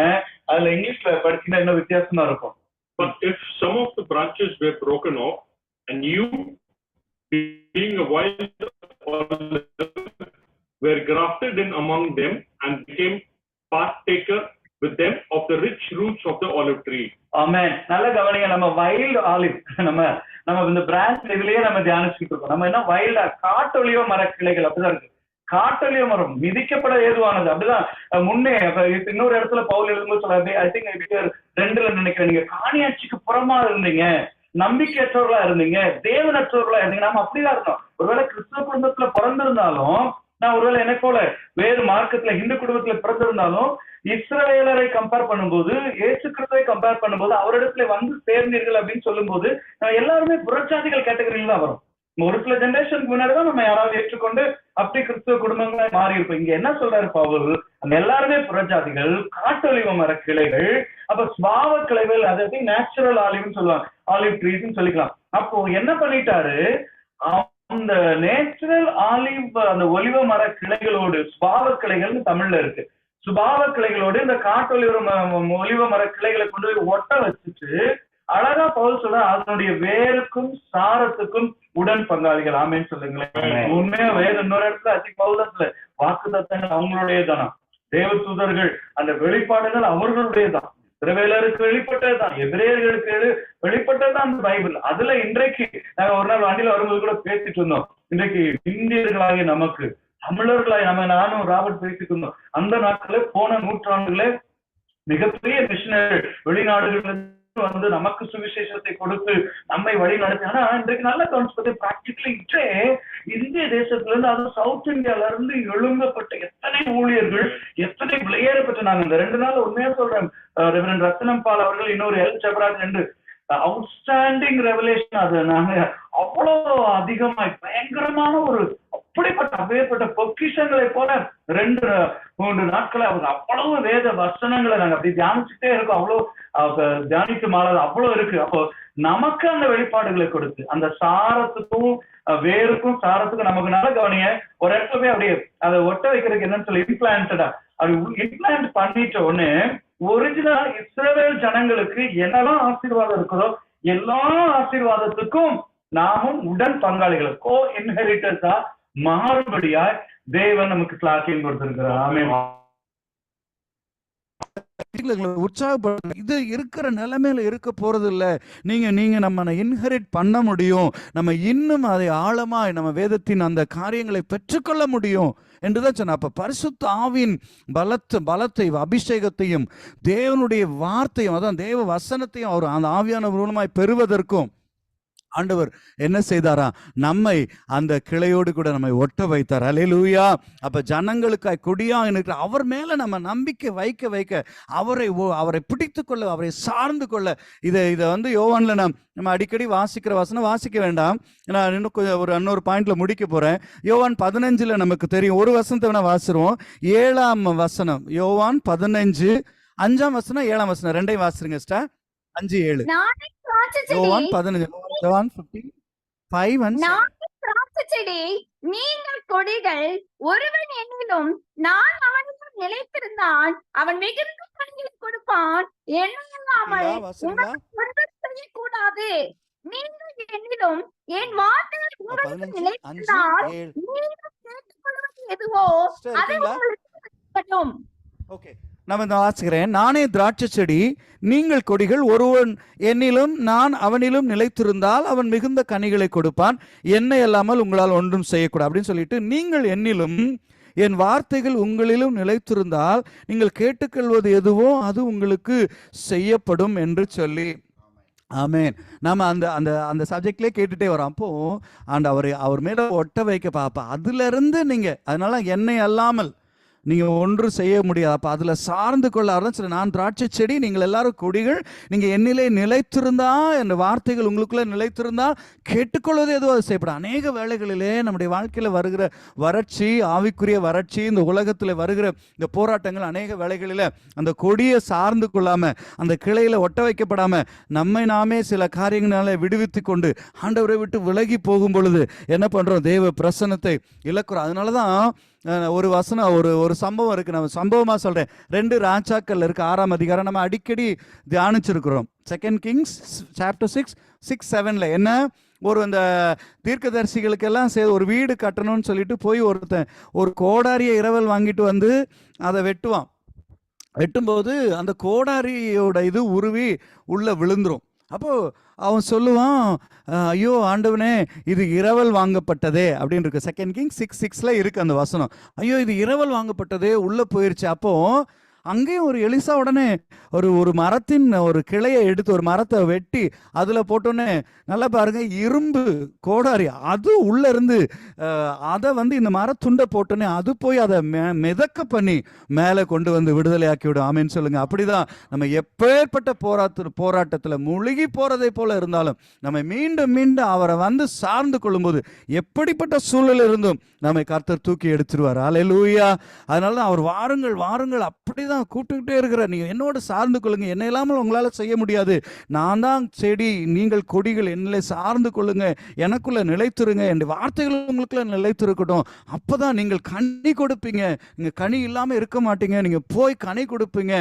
[SPEAKER 6] அதுல இங்கிலீஷ்ல படிச்சுன்னா என்ன வித்தியாசமா இருக்கும்.
[SPEAKER 9] But if some of the branches were broken off, and you, being a wild olive, were grafted in among them, and became partaker with them of the rich roots of the olive tree.
[SPEAKER 6] Amen. நல்ல கவனிங்க. நம்ம wild olive, நம்ம இந்த branch இதுலயே நம்ம தியானிச்சுட்டு இருக்கோம். நம்ம என்ன வைல்டா காட்டொலிவ மர கிளைகள் அப்படிதான் இருக்கு. காட்டொலிவ மரம் மிதிக்கப்பட ஏதுவானது. அப்படிதான் முன்னே இன்னொரு இடத்துல பவுல் எழுதும்போது சொல்ல, ஐ திங்க் 2 நினைக்கிறேன், நீங்க காணியாட்சிக்கு புறமா இருந்தீங்க, நம்பிக்கையற்றவர்களா இருந்தீங்க, தேவனற்றவர்களா இருந்தீங்க. நாம அப்படிதான் இருந்தோம். ஒருவேளை கிறிஸ்துவ குடும்பத்துல பிறந்திருந்தாலும், நான் ஒருவேளை என்னை போல வேறு மார்க்கத்துல ஹிந்து குடும்பத்துல பிறந்திருந்தாலும், இஸ்ரவேலரை கம்பேர் பண்ணும்போது, இயேசு கிறிஸ்துவை கம்பேர் பண்ணும்போது, அவரிடத்துல சேர்ந்தீர்கள் அப்படின்னு சொல்லும் போது எல்லாருமே புறச்சாதிகள் கேட்டகரியில தான் வரும். ஒரு சில ஜெனரேஷனுக்கு முன்னாடிதான் நம்ம யாராவது ஏற்றுக்கொண்டு அப்படி கிறிஸ்துவ குடும்பங்களை மாறி இருப்போம். இங்க என்ன சொல்றாரு பவுல், அந்த எல்லாருமே புறஜாதிகள், காட்டொலிவ மர கிளைகள், அப்ப ஸ்வாவ கிளைகள், அதாவது நேச்சுரல் ஆலிவ்னு சொல்லுவாங்க, ஆலிவ் ட்ரீஸ்ன்னு சொல்லிக்கலாம். அப்போ என்ன பண்ணிட்டாரு, அந்த நேச்சுரல் ஆலிவ் அந்த ஒலிவ மர கிளைகளோடு, ஸ்வாவ கிளைகள்னு தமிழ்ல இருக்கு, சுபாவ கிளைகளோடு இந்த ஒலிவ மர கிளைகளை கொண்டு போய் ஒட்ட வச்சுட்டு அழகா பவுல் சொல்ற, அதனுடைய வேருக்கும் சாரத்துக்கும் உடன் பங்காளிகள். ஆமேன்னு சொல்லுங்களேன். உண்மையா வேறு இன்னொரு இடத்துல பவுலத்துல வாக்குத்தத்தங்கள் அவங்களுடையதானா, தேவ தூதர்கள் அந்த வெளிப்பாடுகள் அவர்களுடையதான், இஸ்ரவேலருக்கு வெளிப்பட்டதுதான், எபிரேயர்களுக்கு வெளிப்பட்டதுதான் அந்த பைபிள். அதுல இன்றைக்கு நாங்க ஒரு நாள் வண்டியில வரும்போது கூட பேசிட்டு இருந்தோம். இன்றைக்கு இந்தியர்களாகிய நமக்கு, தமிழர்களாய் நானும் ராபர்ட் பேசிட்டு இருந்தோம். அந்த நாட்கள போன நூற்றாண்டுகளே மிகப்பெரிய மிஷினரி வெளிநாடுகள் நமக்கு சுவிசேஷத்தை கொடுத்து நம்மை வழி நடத்தி. ஆனா இன்றைக்கு நல்ல கவனிச்சு பிராக்டிகலி இந்திய தேசத்துல இருந்து, அதுவும் சவுத் இந்தியால இருந்து எழும்பப்பட்ட எத்தனை ஊழியர்கள், எத்தனை விலையேறப்பட்ட, நாங்க இந்த 2 நாள் உண்மையா சொல்றேன், ரெவரண்ட் ரத்னம் பால் அவர்கள், இன்னொரு எல் செபராஜ் என்று அவுட்ஸ்டாண்டிங் ரெவலேஷன். அது நாங்க அவ்வளவு அதிகமாய் பயங்கரமான ஒரு அப்படிப்பட்ட பொக்கிஷங்களை போல 2-3 நாட்களை அவங்க அவ்வளவு வேத வசனங்களை நாங்க அப்படி தியானிச்சுட்டே இருக்கோம். அவ்வளவு தியானித்து மாறாது அவ்வளவு இருக்கு. அப்போ நமக்கு அந்த வெளிப்பாடுகளை கொடுத்து அந்த சாரத்துக்கும் வேருக்கும் சாரத்துக்கும் நமக்கு நல்ல கவனிய ஒரு இடத்துல போய் அப்படியே அதை ஒட்ட வைக்கிறதுக்கு என்னன்னு சொல்லி இம்ப்ளான்டா அப்படி இம்ப்ளான்ட் பண்ணிட்ட உடனே ஒரிஜினலா இஸ்ரவேல் ஜனங்களுக்கு என்னெல்லாம் ஆசீர்வாதம் இருக்குதோ எல்லா ஆசீர்வாதத்துக்கும் நாமும் உடன் பங்காளிகள் கோ இன்ஹெரிட்டர்ஸா மாறுபடியா தேவன் நமக்கு ஸ்லாக்கியம் கொடுத்திருக்கிறார். ஆமென்.
[SPEAKER 10] உற்சாகப்படுத்த இது இருக்கிற நிலைமையில இருக்க போறது இல்ல. நீங்க நம்ம இன்ஹெரிட் பண்ண முடியும். நம்ம இன்னும் அதை ஆழமாய் நம்ம வேதத்தின் அந்த காரியங்களை பெற்றுக்கொள்ள முடியும் என்றுதான் சொன்ன. அப்ப பரிசுத்த ஆவியின் பலத்தை அபிஷேகத்தையும் தேவனுடைய வார்த்தையும் அதான் தேவ வசனத்தையும் அவர் அந்த ஆவியான மூலமாய் பெறுவதற்கும் ஆண்டவர் என்ன செய்தாரா? நம்மை அந்த கிளையோடு கூட நம்மை ஒட்ட வைத்தார். அல்லேலூயா. அப்ப ஜனங்களுக்காய் கொடியா இருக்கிற அவர் மேல நம்ம நம்பிக்கை வைக்க அவரை பிடித்து கொள்ள, அவரை சார்ந்து கொள்ள. இதை வந்து யோவான்ல நம்ம அடிக்கடி வாசிக்கிற வசனம் வாசிக்க வேண்டாம். நான் இன்னும் கொஞ்சம் ஒரு இன்னொரு பாயிண்ட்ல முடிக்க போறேன். யோவான் 15 நமக்கு தெரியும். ஒரு வசனத்தை வேணா வாசிடுவோம். 7ஆம் வசனம் யோவான் 15 5ஆம் வசனம் 7ஆம் வசனம் ரெண்டையும் வாசிருங்க ஸ்டார். 5-7 யோவான் 15 யோவான் 15:5-7
[SPEAKER 7] நீங்கள் கொடிகள், ஒருவன் என்னிலும் நான் அவனிலும் நிலைத்திருந்தான் அவன் மிகுந்த கனிகளை கொடுப்பான். எண்ணாமல் உங்களுக்கு செய்யக்கூடாது. நீங்கள் என்னிலும் என் வார்த்தைகள் உங்களுக்கு நிலைத்திருந்தால் நீங்கள் கேட்டுக்கொள்வது எதுவோ அதை உங்களுக்கு.
[SPEAKER 10] ஓகே, நம்ம இந்த வாசிக்கிறேன். நானே திராட்சை செடி, நீங்கள் கொடிகள். ஒருவன் என்னிலும் நான் அவனிலும் நிலைத்திருந்தால் அவன் மிகுந்த கனிகளை கொடுப்பான். என்னை அல்லாமல் உங்களால் ஒன்றும் செய்யக்கூடாது அப்படின்னு சொல்லிட்டு, நீங்கள் என்னிலும் என் வார்த்தைகள் உங்களிலும் நிலைத்திருந்தால் நீங்கள் கேட்டுக்கொள்வது எதுவோ அது உங்களுக்கு செய்யப்படும் என்று சொல்லி. ஆமென். நம்ம அந்த சப்ஜெக்ட்லேயே கேட்டுட்டே வரோம். அப்போ அவர் மேல ஒட்ட வைக்க பாப்பா. அதுல இருந்து நீங்க அதனால என்னை அல்லாமல் நீங்க ஒன்று செய்ய முடியாது. அப்ப அதுல சார்ந்து கொள்ள சில நான் திராட்சை செடி, நீங்கள் எல்லாரும் கொடிகள். நீங்க என்னிலே நிலைத்திருந்தா, என் வார்த்தைகள் உங்களுக்குள்ள நிலைத்திருந்தா கேட்டுக்கொள்வது எதுவும் அது செய்யப்படும். அநேக வேளைகளிலே நம்முடைய வாழ்க்கையில வருகிற வறட்சி, ஆவிக்குரிய வறட்சி, இந்த உலகத்துல வருகிற இந்த போராட்டங்கள் அநேக வேளைகளில அந்த கொடியை சார்ந்து கொள்ளாம, அந்த கிளையில ஒட்ட வைக்கப்படாம நம்மை நாமே சில காரியங்களால விடுவித்து கொண்டு ஆண்டவரை விட்டு விலகி போகும் பொழுது என்ன பண்றோம்? தேவ பிரசன்னத்தை இழக்கிறோம். அதனாலதான் ஒரு வசனம் ஒரு சம்பவம் இருக்கு. நம்ம சம்பவமா சொல்றேன். 2 ராஜாக்கள் இருக்கு, 6ஆம் அதிகாரம். நம்ம அடிக்கடி தியானிச்சிருக்கிறோம். 2 Kings chapter 6-7 என்ன ஒரு அந்த தீர்க்கதரிசிகளுக்கெல்லாம் ஒரு வீடு கட்டணும்னு சொல்லிட்டு போய் ஒருத்தன் ஒரு கோடாரியை இரவல் வாங்கிட்டு வந்து அதை வெட்டும்போது அந்த கோடாரியோட இது உருவி உள்ள விழுந்துரும். அப்போ அவன் சொல்லுவான், ஐயோ ஆண்டவனே இது இரவல் வாங்கப்பட்டதே அப்படின்னு இருக்கு. 2 Kings 6:6 இருக்கு அந்த வசனம். ஐயோ இது இரவல் வாங்கப்பட்டதே, உள்ள போயிருச்சு. அப்போ அங்கேயும் ஒரு எலிசா உடனே ஒரு மரத்தின் ஒரு கிளையை எடுத்து ஒரு மரத்தை வெட்டி அதுல போட்டோன்னே நல்லா பாருங்க, இரும்பு கோடாரி அது உள்ள இருந்து அதை வந்து இந்த மரத்துண்டை போட்டோன்னே அது போய் அதை மிதக்க பண்ணி மேலே கொண்டு வந்து விடுதலை ஆக்கி விடும். ஆமேன்னு சொல்லுங்க. அப்படிதான் நம்ம எப்பேற்பட்ட போராட்டத்துல முழுகி போறதை போல இருந்தாலும் நம்ம மீண்டும் மீண்டும் அவரை வந்து சார்ந்து கொள்ளும்போது எப்படிப்பட்ட சூழல் இருந்தும் நம்மை கர்த்தர் தூக்கி எடுத்துருவார். அல்லேலூயா. அதனாலதான் அவர் வாருங்கள் அப்படிதான் கூப்பிட்டுக்கிட்டே இருக்கிற. நீங்க என்னோட சார்ந்து கொள்ளுங்க, என்ன இல்லாமல் உங்களால செய்ய முடியாது. நான் தான் செடி, நீங்கள் கொடிகள், என்னை சார்ந்து கொள்ளுங்க, எனக்குள்ள நிலைத்திருங்க, என் வார்த்தைகள் உங்களுக்குள்ள நிலைத்திருக்கட்டும். அப்பதான் நீங்கள் கனி கொடுப்பீங்க. நீங்க கனி இல்லாம இருக்க மாட்டீங்க. நீங்க போய் கனி கொடுப்பீங்க,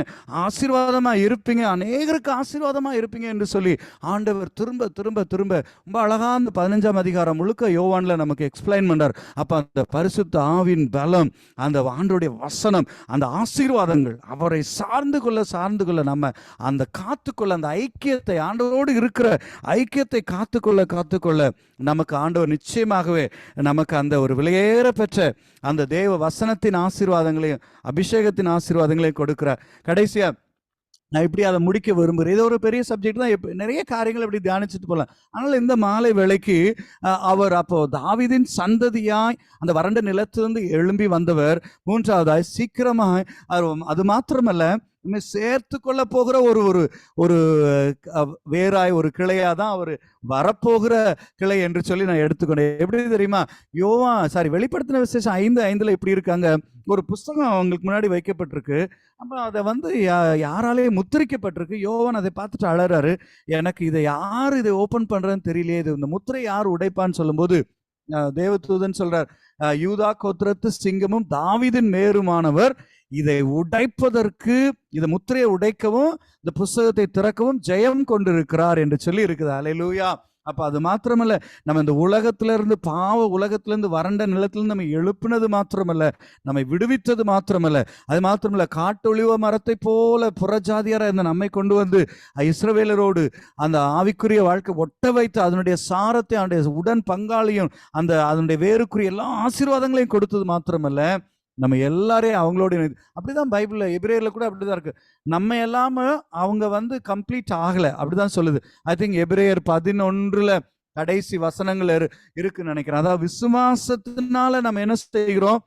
[SPEAKER 10] ஆசீர்வாதமா இருப்பீங்க, அநேகருக்கு ஆசீர்வாதமா இருப்பீங்க என்று சொல்லி ஆண்டவர் திரும்ப திரும்ப திரும்ப ரொம்ப அழகா அந்த 15ஆம் அதிகாரம் முழுக்க யோவான்ல நமக்கு எக்ஸ்பிளைன் பண்றார். அப்ப அந்த பரிசுத்த ஆவின் பலம், அந்த ஆண்டோடைய வசனம், அந்த ஆசீர்வாதங்கள் அவரை சார்ந்து கொள்ள நம்ம அந்த காத்துக்கொள்ள, அந்த ஐக்கியத்தை ஆண்டவரோடு இருக்கிற ஐக்கியத்தை காத்துக்கொள்ள நமக்கு ஆண்டவர் நிச்சயமாகவே நமக்கு அந்த ஒரு விலையேற பெற்ற அந்த தேவ வசனத்தின் ஆசீர்வாதங்களையும் அபிஷேகத்தின் ஆசீர்வாதங்களையும் கொடுக்கிறார். கடைசியா நான் இப்படி அதை முடிக்க விரும்புகிறேன். இது ஒரு பெரிய சப்ஜெக்ட் தான், நிறைய காரியங்கள் இப்படி தியானிச்சுட்டு போகலாம். ஆனால் இந்த மாலை வேளைக்கு அவர் அப்போ தாவீதின் சந்ததியாய் அந்த வறண்ட நிலத்திலிருந்து எழும்பி வந்தவர். 3ஆவதாய் சீக்கிரமாய் அது மாத்திரமல்ல, நம்ம சேர்த்து கொள்ள போகிற ஒரு ஒரு ஒரு வேராய் ஒரு கிளையா தான் அவர் வரப்போகிற கிளை என்று சொல்லி நான் எடுத்துக்கொண்டேன். எப்படி தெரியுமா? வெளிப்படுத்தின விசேஷம் 5:5 இப்படி இருக்காங்க. ஒரு புஸ்தகம் அவங்களுக்கு முன்னாடி வைக்கப்பட்டிருக்கு. அப்ப அதை வந்து யாராலே முத்திரிக்கப்பட்டிருக்கு. யோவான் அதை பார்த்துட்டு அழறாரு, எனக்கு இதை யார் இதை ஓபன் பண்றதுன்னு தெரியலையே, இது இந்த முத்திரை யார் உடைப்பான்னு சொல்லும்போது தேவதூதன் சொல்றார், யூதா கோத்திரத்து சிங்கமும் தாவீதின் மேருமானவர் இதை உடைப்பதற்கு, இதை முத்திரையை உடைக்கவும் இந்த புஸ்தகத்தை திறக்கவும் ஜெயம் கொண்டிருக்கிறார் என்று சொல்லி இருக்குது. அல்லேலூயா. அப்ப அது மாத்திரமல்ல, நம்ம இந்த உலகத்திலிருந்து, பாவ உலகத்திலிருந்து, வறண்ட நிலத்திலிருந்து நம்ம எழுப்பினது மாத்திரமல்ல, நம்மை விடுவித்தது மாத்திரமல்ல, அது மாத்திரமல்ல, காட்டொளிவ மரத்தை போல புறஜாதியார இருந்த நம்மை கொண்டு வந்து இஸ்ரவேலரோடு அந்த ஆவிக்குரிய வாழ்க்கை ஒட்ட வைத்து அதனுடைய சாரத்தை, அதனுடைய உடன் பங்காளியும் அதனுடைய வேறுக்குரிய எல்லா ஆசீர்வாதங்களையும் கொடுத்தது மாத்திரமல்ல, நம்ம எல்லாரையும் அவங்களோட அப்படிதான் பைபிள்ல எபிரேயர்ல கூட அப்படிதான் இருக்கு. நம்ம எல்லாம அவங்க வந்து கம்ப்ளீட் ஆகல அப்படிதான் சொல்லுது. ஐ திங்க் எபிரேயர் 11 கடைசி வசனங்கள் இருக்குன்னு நினைக்கிறேன். அதாவது விசுவாசத்தினால நம்ம என்ன செய்கிறோம்,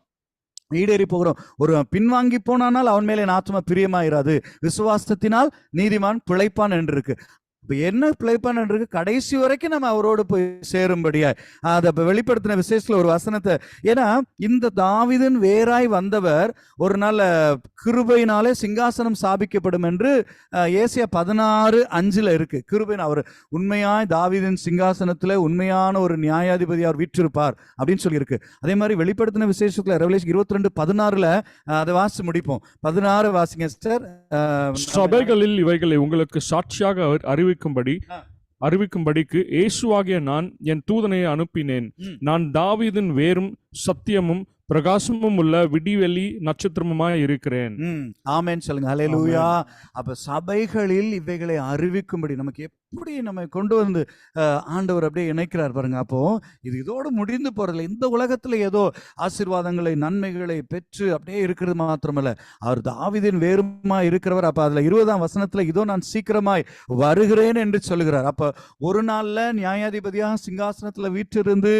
[SPEAKER 10] ஈடேறி போகிறோம். ஒரு பின்வாங்கி போனானால் அவன் மேலே என் ஆத்துமா பிரியமாயிராது, விசுவாசத்தினால் நீதிமான் பிழைப்பான் என்று இருக்கு. இப்ப என்ன பிழைப்பான் என்று இருக்கு, கடைசி வரைக்கும் நம்ம அவரோடு போய் சேரும்படியா அதை வெளிப்படுத்தின விசேஷத்துல ஒரு வசனத்தை, ஏன்னா இந்த தாவீதின் வேராய் வந்தவர் ஒரு நாள் கிருபையினாலே சிங்காசனம் ஸ்தாபிக்கப்படும் என்று ஏசாயா 16:5 இருக்கு. கிருபையின் அவர் உண்மையாய் தாவீதின் சிங்காசனத்துல உண்மையான ஒரு நியாயாதிபதி அவர் வீற்றிருப்பார் அப்படின்னு சொல்லி இருக்கு. அதே மாதிரி வெளிப்படுத்தின விசேஷத்துல ரெவலேஷன் 22:16 அதை வாசி முடிப்போம். 16 வாசிங்க சார்.
[SPEAKER 1] சபைகளில் இவைகளை உங்களுக்கு சாட்சியாக அறிவிக்கும்படிக்கு இயேசுவாகிய நான் என் தூதனை அனுப்பினேன். நான் தாவீதின் வேரும் சத்தியமும் பிரகாசமும் உள்ள விடிவெளி நட்சத்திரமுமாய் இருக்கிறேன்.
[SPEAKER 10] ஆமென் சொல்லுங்க. ஹல்லேலூயா. அப்ப சபைகளில் இவைகளை அறிவிக்கும்படி நமக்கு எப்படி நம்ம கொண்டு வந்து ஆண்டவர் அப்படியே இணைக்கிறார் பாருங்க. அப்போ இது இதோடு முடிந்து போறதில்லை. இந்த உலகத்துல ஏதோ ஆசீர்வாதங்களை நன்மைகளை பெற்று அப்படியே இருக்கிறது மாத்திரமல்ல, அவர் தாவீதின் வேருமா இருக்கிறவர். அப்ப அதுல 20ஆம் வசனத்துல இதோ நான் சீக்கிரமாய் வருகிறேன் என்று சொல்லுகிறார். அப்ப ஒரு நாள்ல நியாயாதிபதியாக சிங்காசனத்துல வீற்றிருந்து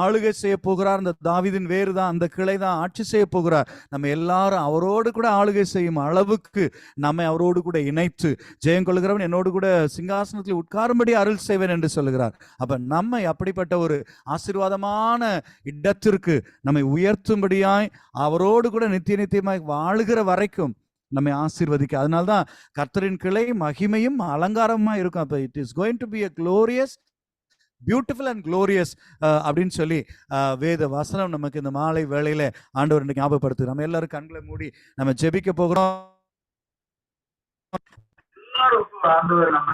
[SPEAKER 10] ஆளுகை செய்ய போகிறார். அந்த தாவீதின் வேறு தான், அந்த கிளை தான் ஆட்சி செய்ய போகிறார். நம்ம எல்லாரும் அவரோடு கூட ஆளுகை செய்யும் அளவுக்கு நம்மை அவரோடு கூட இணைத்து, ஜெயம் கொள்கிறவன் என்னோடு கூட சிங்காசனத்தில் உட்காரும்படி அருள் செய்வேன் என்று சொல்லுகிறார். அப்ப நம்மை அப்படிப்பட்ட ஒரு ஆசீர்வாதமான இடத்திற்கு நம்மை உயர்த்தும்படியாய் அவரோடு கூட நித்தியமாய் வாழுகிற வரைக்கும் நம்மை ஆசீர்வதிக்க. அதனால்தான் கர்த்தரின் கிளை மகிமையும் அலங்காரமா இருக்கும். அப்ப it is going to be a glorious, beautiful and glorious அப்படின்னு சொல்லி வேத வசனம் நமக்கு இந்த மாலை வேளையில ஆண்டவர் ஞாபகப்படுத்து. நம்ம எல்லாரும் கண்களை மூடி நம்ம ஜெபிக்க போகிறோம்.
[SPEAKER 6] ஆண்டவர் நம்ம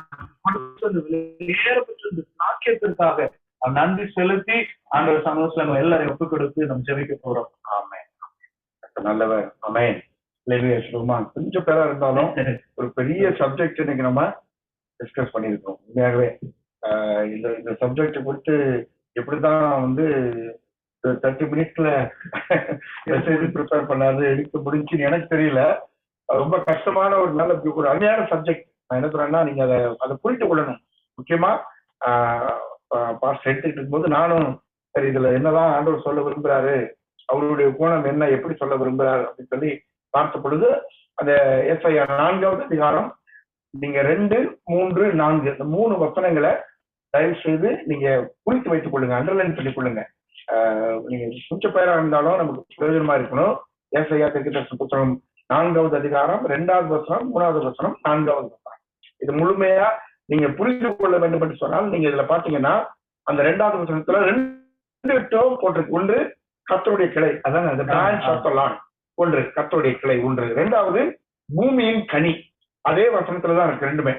[SPEAKER 6] சாக்கியத்திற்காக நன்றி செலுத்தி ஆண்டவர் சமூகத்துல நம்ம எல்லாரையும் ஒப்புக் கொடுத்து நம்ம ஜெபிக்க போறோம். ஆமென். நல்லவர். ஆமென். கொஞ்சம் பேரா இருந்தாலும் ஒரு பெரிய சப்ஜெக்ட் இன்னைக்கு நம்ம டிஸ்கஸ் பண்ணியிருக்கோம். உண்மையாகவே இந்த சப்ஜெக்ட் குறித்து எப்படிதான் வந்து 30 மினிட்ஸ்ல மெசேஜ் ப்ரிப்பேர் பண்ணாது எடுக்க முடிஞ்சுன்னு எனக்கு தெரியல. ரொம்ப கஷ்டமான ஒரு நல்ல ஒரு அருமையான சப்ஜெக்ட். நான் என்ன சொல்றேன்னா, நீங்க அதை புரிந்து கொள்ளணும். முக்கியமா பாஸ்ட் எடுத்துக்கிட்டு இருக்கும்போது நானும் சரி இதுல என்னதான் ஆண்டவர் சொல்ல விரும்புறாரு, அவருடைய கோணம் என்ன, எப்படி சொல்ல விரும்புறாரு அப்படின்னு சொல்லி பார்த்த பொழுது அந்த ஏசாயா 4ஆவது அதிகாரம் நீங்க 2, 3, 4 இந்த 3 வசனங்களை தயவு செய்து நீங்க குறித்து வைத்துக் கொள்ளுங்க, அண்டர்லைன் பண்ணிக் கொள்ளுங்க. நீங்க கொஞ்சம் பேரா இருந்தாலும் நமக்கு பிரயோஜனமா இருக்கணும். ஏசாயா தீர்க்கதரிசன புத்தகம் 4ஆவது அதிகாரம் 2ஆவது வசனம், 3ஆவது வசனம், 4ஆவது வசனம், இது முழுமையா நீங்க புரிந்து கொள்ள வேண்டும் என்று சொன்னால் நீங்க இதுல பாத்தீங்கன்னா அந்த 2ஆவது வசனத்துல 2 டேர்ம் போட்டிருக்கு. ஒன்று கர்த்தருடைய கிளை, அதான் அந்த பிரான்ச் ஆஃப் தி லார்ட். ஒன்று கர்த்தருடைய கிளை, ஒன்று. 2வது பூமியின் கனி, அதே வசனத்துலதான் இருக்கு. ரெண்டுமே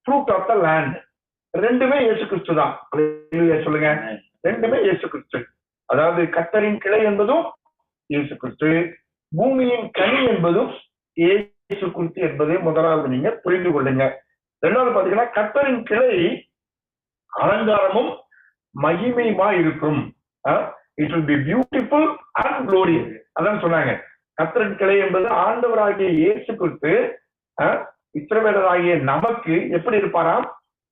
[SPEAKER 6] ஃப்ரூட் ஆஃப் த லேண்ட், ரெண்டுமே இயேசு கிறிஸ்து தான். சொல்லுங்க, ரெண்டுமே இயேசு கிறிஸ்து. அதாவது கர்த்தரின் கிளை என்பதும் இயேசு கிறிஸ்து, பூமியின் கனி என்பதும் இயேசு கிறிஸ்து என்பதை முதலாவது நீங்க புரிந்து கொள்ளுங்க. 2வது பாத்தீங்கன்னா கர்த்தரின் கிளை அலங்காரமும் மகிமையுமா இருக்கும். It will be beautiful and glorious. அதான் சொன்னாங்க. கர்த்தரின் கிளை என்பது ஆண்டவராகிய இயேசு கிறிஸ்து இஸ்ரவேலராகிய நமக்கு எப்படி இருப்பாராம்?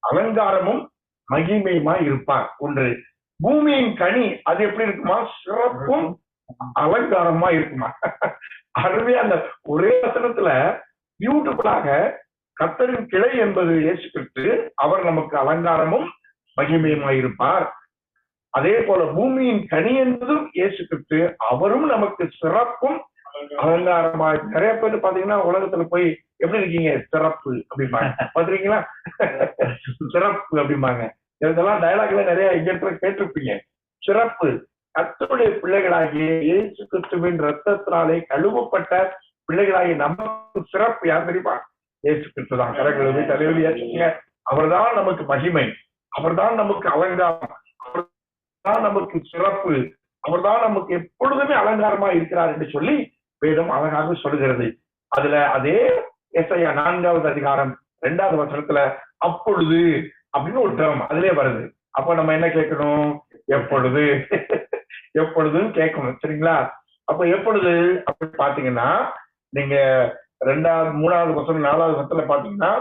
[SPEAKER 6] அலங்காரமும் மகிமையுமா இருப்பார். ஒன்று. பூமியின் கனி அது எப்படி இருக்குமா? சிறப்பும் அலங்காரமா இருக்குமா? அருமையா அந்த ஒரே வசனத்துல
[SPEAKER 11] பியூட்டிஃபுல்லாக கர்த்தரின் கிளை என்பது இயேசு கிறிஸ்து, அவர் நமக்கு அலங்காரமும் மகிமையுமாயிருப்பார். அதே போல பூமியின் கனி என்பதும் இயேசு கிறிஸ்து, அவரும் நமக்கு சிறப்பும் அலங்காரமா. நிறைய பேர் பாத்தீங்கன்னா உலகத்துல போய் எப்படி இருக்கீங்க, சிறப்பு அப்படிம்பாங்க, பாத்துறீங்களா? சிறப்பு அப்படிம்பாங்க. இதெல்லாம் டயலாக்ல நிறைய எங்கிட்ட கேட்டிருப்பீங்க. சிறப்பு. கர்த்தருடைய பிள்ளைகளாகிய இயேசு கிறிஸ்துவின் ரத்தத்தினாலே கழுவப்பட்ட பிள்ளைகளாகிய நமக்கு சிறப்பு யார் தெரியுமா? இயேசு கிறிஸ்து தான். கரங்களை தலைவலி ஏற்றுங்க. அவர்தான் நமக்கு மகிமை, அவர்தான் நமக்கு அலங்காரம், அவர்தான் நமக்கு சிறப்பு, அவர்தான் நமக்கு எப்பொழுதுமே அலங்காரமா இருக்கிறார் என்று சொல்லி வேதம் அழகாக சொல்லுகிறது. அதுல அதே எசையா 4வது அதிகாரம் 2வது வசனத்துல அப்பொழுது அப்படின்னு ஒரு டேர்ம் அதிலே வருது. அப்ப நம்ம என்ன கேட்கணும்? எப்பொழுது, எப்பொழுதுன்னு கேட்கணும். சரிங்களா? அப்ப எப்பொழுது அப்படின்னு பாத்தீங்கன்னா, நீங்க 2வது 3வது வசனம் 4வது வசனத்துல பாத்தீங்கன்னா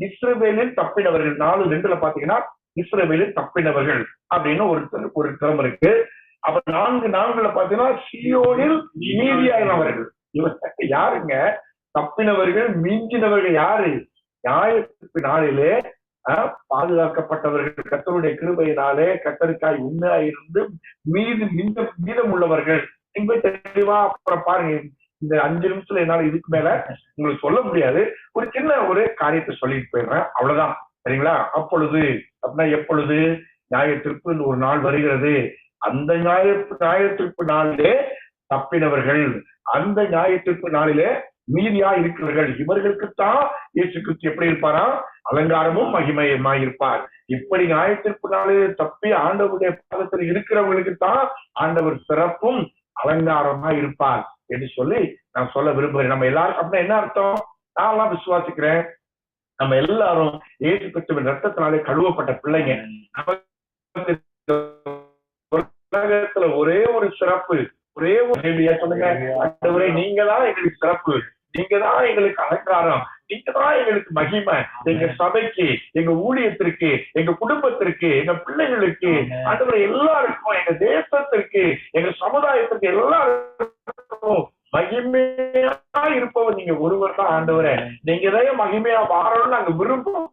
[SPEAKER 11] இஸ்ரவேலில் தப்பினவர்கள், 4:2 பாத்தீங்கன்னா இஸ்ரவேலில் தப்பினவர்கள் அப்படின்னு ஒரு டேர்ம் இருக்கு. அப்ப 4:4 பாத்தீங்கன்னா சீயோனில் மீதியானவர்கள். இவங்க யாருங்க? தப்பினவர்கள், மீஞ்சினவர்கள் யாரு? நியாயத்திற்கு நாளிலே பாதுகாக்கப்பட்டவர்கள், கர்த்தருடைய கிருபையினாலே கர்த்தருக்காய் உண்மையாயிருந்து மீதம் உள்ளவர்கள். நீங்க தெளிவா அப்புறம் பாருங்க. இந்த 5 நிமிஷத்துல என்னால இதுக்கு மேல உங்களுக்கு சொல்ல முடியாது. ஒரு சின்ன ஒரு காரியத்தை சொல்லிட்டு போயிடுறேன், அவ்வளவுதான். சரிங்களா? அப்பொழுது அப்படின்னா எப்பொழுது? நியாயத்திற்கு ஒரு நாள் வருகிறது. அந்த நியாயத்திற்கு நாளிலே தப்பினவர்கள், அந்த நியாயத்திற்கு நாளிலே மீதியா இருக்கிறவர்கள், இவர்களுக்குத்தான் இயேசு கிறிஸ்து எப்படி இருப்பாரா? அலங்காரமும் மகிமையுமாய் இருப்பார். இப்படி நியாயத்திற்கு நாளிலே தப்பி ஆண்டவருடைய பாதத்தில் இருக்கிறவர்களுக்கு தான் ஆண்டவர் சிறப்பும் அலங்காரமா இருப்பார் என்று சொல்லி நான் சொல்ல விரும்புகிறேன். நம்ம எல்லாரும் அப்படின்னா என்ன அர்த்தம்? நான் எல்லாம் விசுவாசிக்கிறேன், நம்ம எல்லாரும் இயேசு கிறிஸ்துவின் ரத்தத்தினாலே கழுவப்பட்ட பிள்ளைங்க. உலகத்துல ஒரே ஒரு சிறப்பு, ஒரே ஒரு சொல்லுங்க, ஆண்டவரே நீங்க தான் எங்களுக்கு சிறப்பு, நீங்க தான் எங்களுக்கு அலங்காரம், நீங்க தான் எங்களுக்கு மகிமை. எங்க சபைக்கு, எங்க ஊழியத்திற்கு, எங்க குடும்பத்திற்கு, எங்க பிள்ளைகளுக்கு, ஆண்டவரே எல்லாருக்கும், எங்க தேசத்திற்கு, எங்க சமுதாயத்திற்கு எல்லாருக்கும் மகிமையா இருப்பவர் நீங்க ஒருவர் தான் ஆண்டவரே. நீங்க தான் மகிமையா மாறணும்னு நாங்க விரும்புவோம்.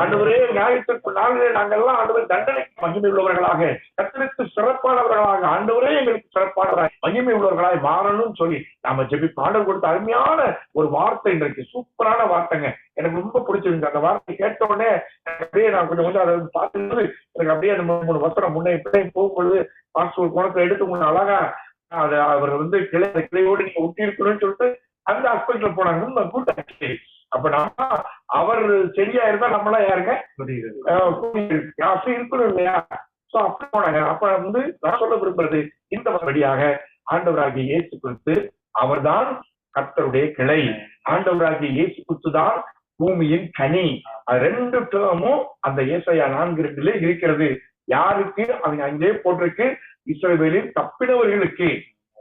[SPEAKER 11] ஆண்டவரே நியாயத்திற்கு நாளிலே நாங்கெல்லாம் ஆண்டவர் தண்டனைக்கு மகிமை உள்ளவர்களாக, கர்த்தருக்கு சிறப்பானவர்களாக, ஆண்டவரே எங்களுக்கு சிறப்பானவராக மகிமை உள்ளவர்களாக மாறணும்னு சொல்லி நாம ஜெபிப்போம். ஆண்டவர் கொடுத்த அருமையான ஒரு வார்த்தை இன்றைக்கு, சூப்பரான வார்த்தைங்க. எனக்கு ரொம்ப பிடிச்சிருக்கு அந்த வார்த்தை. கேட்ட உடனே அப்படியே நான் கொஞ்சம் அதை பார்த்துட்டு எனக்கு அப்படியே அந்த 3 வசனம் முன்னே போகும்பொழுது பாஸ்டர் குணத்தை எடுத்து முன்ன அழகா அதை அவர் கிளையோடு நீங்க ஒட்டி இருக்கணும்னு சொல்லிட்டு அந்த அஸ்பெக்ட்ல போனாங்க கூட்டாச்சு. அப்ப நம்ம அவர் சரியா இருந்தா நம்மளாம் யாருங்க அப்படி இருக்கணும் இல்லையா? சோ அப்படி போனாங்க. அப்ப நான் சொல்ல விரும்புறது இந்த வழியாக ஆண்டவராகிய இயேசு கிறிஸ்து அவர்தான் கர்த்தருடைய கிளை, ஆண்டவராகிய இயேசு கிறிஸ்து தான் பூமியின் கனி. 2 டேர்மும் அந்த ஏசாயா 4:2 இருக்கிறது. யாருக்கு? அவங்க அங்கே போட்டிருக்கு, இஸ்ரவேலில் தப்பினவர்களுக்கு.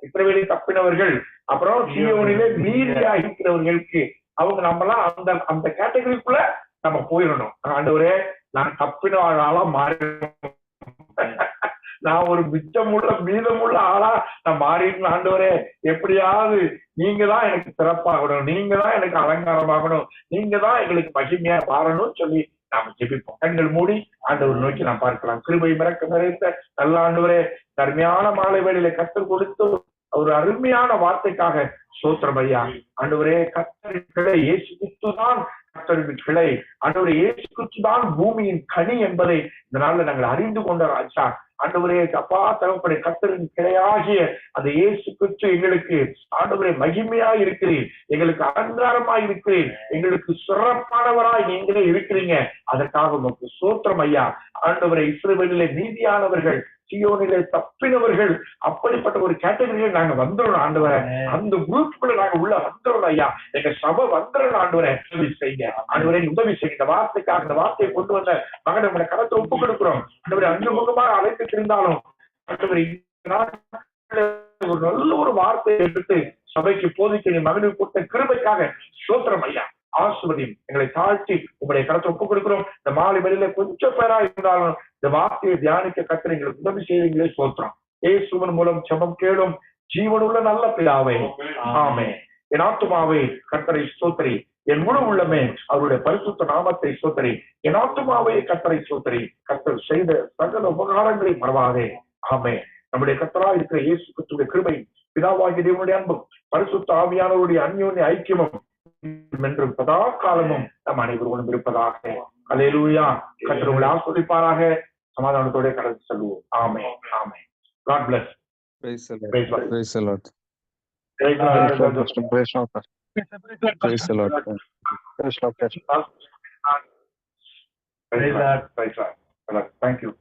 [SPEAKER 11] இஸ்ரவேலில் தப்பினவர்கள், அப்புறம் சீயோனிலே மீதியா இருக்கிறவர்களுக்கு. அவங்க நம்மளாம் அந்த கேட்டகரிக்குள்ள நம்ம போயிடணும். ஆண்டவரே நான் தப்பின ஆளா மாறிடணும், நான் ஒரு மீதமுள்ள ஆளா நான் மாறிடணும். ஆண்டவரே எப்படியாவது நீங்க தான் எனக்கு சிறப்பாகணும், நீங்க தான் எனக்கு அலங்காரமாகணும், நீங்க தான் எங்களுக்கு மகிமையா மாறணும்னு சொல்லி நாம ஜெபிப்போம். கண்கள் மூடி ஆண்டவர் நோக்கி நாம் பார்க்கலாம். கிருபை மிரக்க நிறைந்த நல்ல ஆண்டவரே, அருமையான மாலை வேளையில கர்த்தர் கொடுத்த ஒரு அருமையான வார்த்தைக்காக ஸ்தோத்திரம் ஐயா. ஆண்டவரே கர்த்தரின் கிளை இயேசு கிறிஸ்து தான் கர்த்தரின் கிளை. ஆண்டவரே இயேசு கிறிஸ்து தான் பூமியின் கனி என்பதை இந்த நாள்ல நாங்கள் அறிந்து கொண்ட ராஜா. ஆண்டவரே அப்பா தகப்பனே, கர்த்தரின் கிளையாகிய அந்த இயேசு கிறிஸ்து எங்களுக்கு ஆண்டவரே மகிமையா இருக்கிறீர், எங்களுக்கு அலங்காரமாய் இருக்கிறீர், எங்களுக்கு சிறப்பானவராய் நீங்களே இருக்கிறீங்க. அதற்காக உங்களுக்கு ஸ்தோத்திரம் ஐயா. ஆண்டவரே இஸ்ரவேலிலே மீதியானவர்கள், சீயோனிலே தப்பினவர்கள், அப்படிப்பட்ட ஒரு கேட்டகரியில நாங்க வந்துடணும் ஆண்டவரே. அந்த குரூப்புக்குள்ள நாங்க உள்ள வந்துடணும் ஐயா. எங்க சபை வந்துடணும் ஆண்டவரே. உதவி செய்யுங்க ஆண்டவரே, உதவி செய்யுங்க. இந்த வார்த்தைக்காக, இந்த வார்த்தையை கொண்டு வந்த மகனை உங்களை கரத்தை ஒப்பு கொடுக்கிறோம் ஆண்டவரே. 5 முகமாக அழைத்து இருந்தாலும் ஆண்டவரே ஒரு நல்ல ஒரு வார்த்தையை எடுத்து சபைக்கு போதிக்க மகனுக்கு கொடுத்த கிருபைக்காக ஸ்தோத்திரம் ஐயா. ஆசீர்வதியும். எங்களை தாழ்த்தி உங்களுடைய கரத்தை ஒப்புக் கொடுக்கிறோம். இந்த மாலை வெளியில கொஞ்சம் பேரா இருந்தாலும் இந்த வார்த்தையை தியானிக்க கர்த்தர் எங்களுக்கு உதவி செய்வீங்களே ஸ்தோத்திரம். இயேசுவின் மூலம் ஜெபம் கேளும் ஜீவனுள்ள நல்ல பிதாவே, ஆமென். என் ஆத்துமாவே கர்த்தரை ஸ்தோத்திரி, என் முழு உள்ளமே அவருடைய பரிசுத்த நாமத்தை ஸ்தோத்திரி. என் ஆத்துமாவே கர்த்தரை ஸ்தோத்திரி, கர்த்தர் செய்த சகல உபகாரங்களை மறவாதே. ஆமென். நம்முடைய கர்த்தராய் இருக்கிற இயேசு கிறிஸ்துவின் கிருபை, பிதாவாகிய தேவனுடைய அன்பும் பரிசுத்த ஆவியானவருடைய அந்யோன்ய ஐக்கியமும் என்றும் சதா காலமும் நம் அனைவரும் இருப்பதாக. அல்லேலூயா. கர்த்தர் உங்களை ஆசீர்வதிப்பாராக. சமாதானத்தோட கடந்து செல்வோம். ஆமென். ஆமென். God bless.
[SPEAKER 4] Praise the Lord.
[SPEAKER 11] Praise God.
[SPEAKER 4] Praise the Lord.
[SPEAKER 11] Praise God.
[SPEAKER 4] Praise the Lord. Praise the Lord. Praise the Lord.
[SPEAKER 11] Praise God. Praise God. Thank you.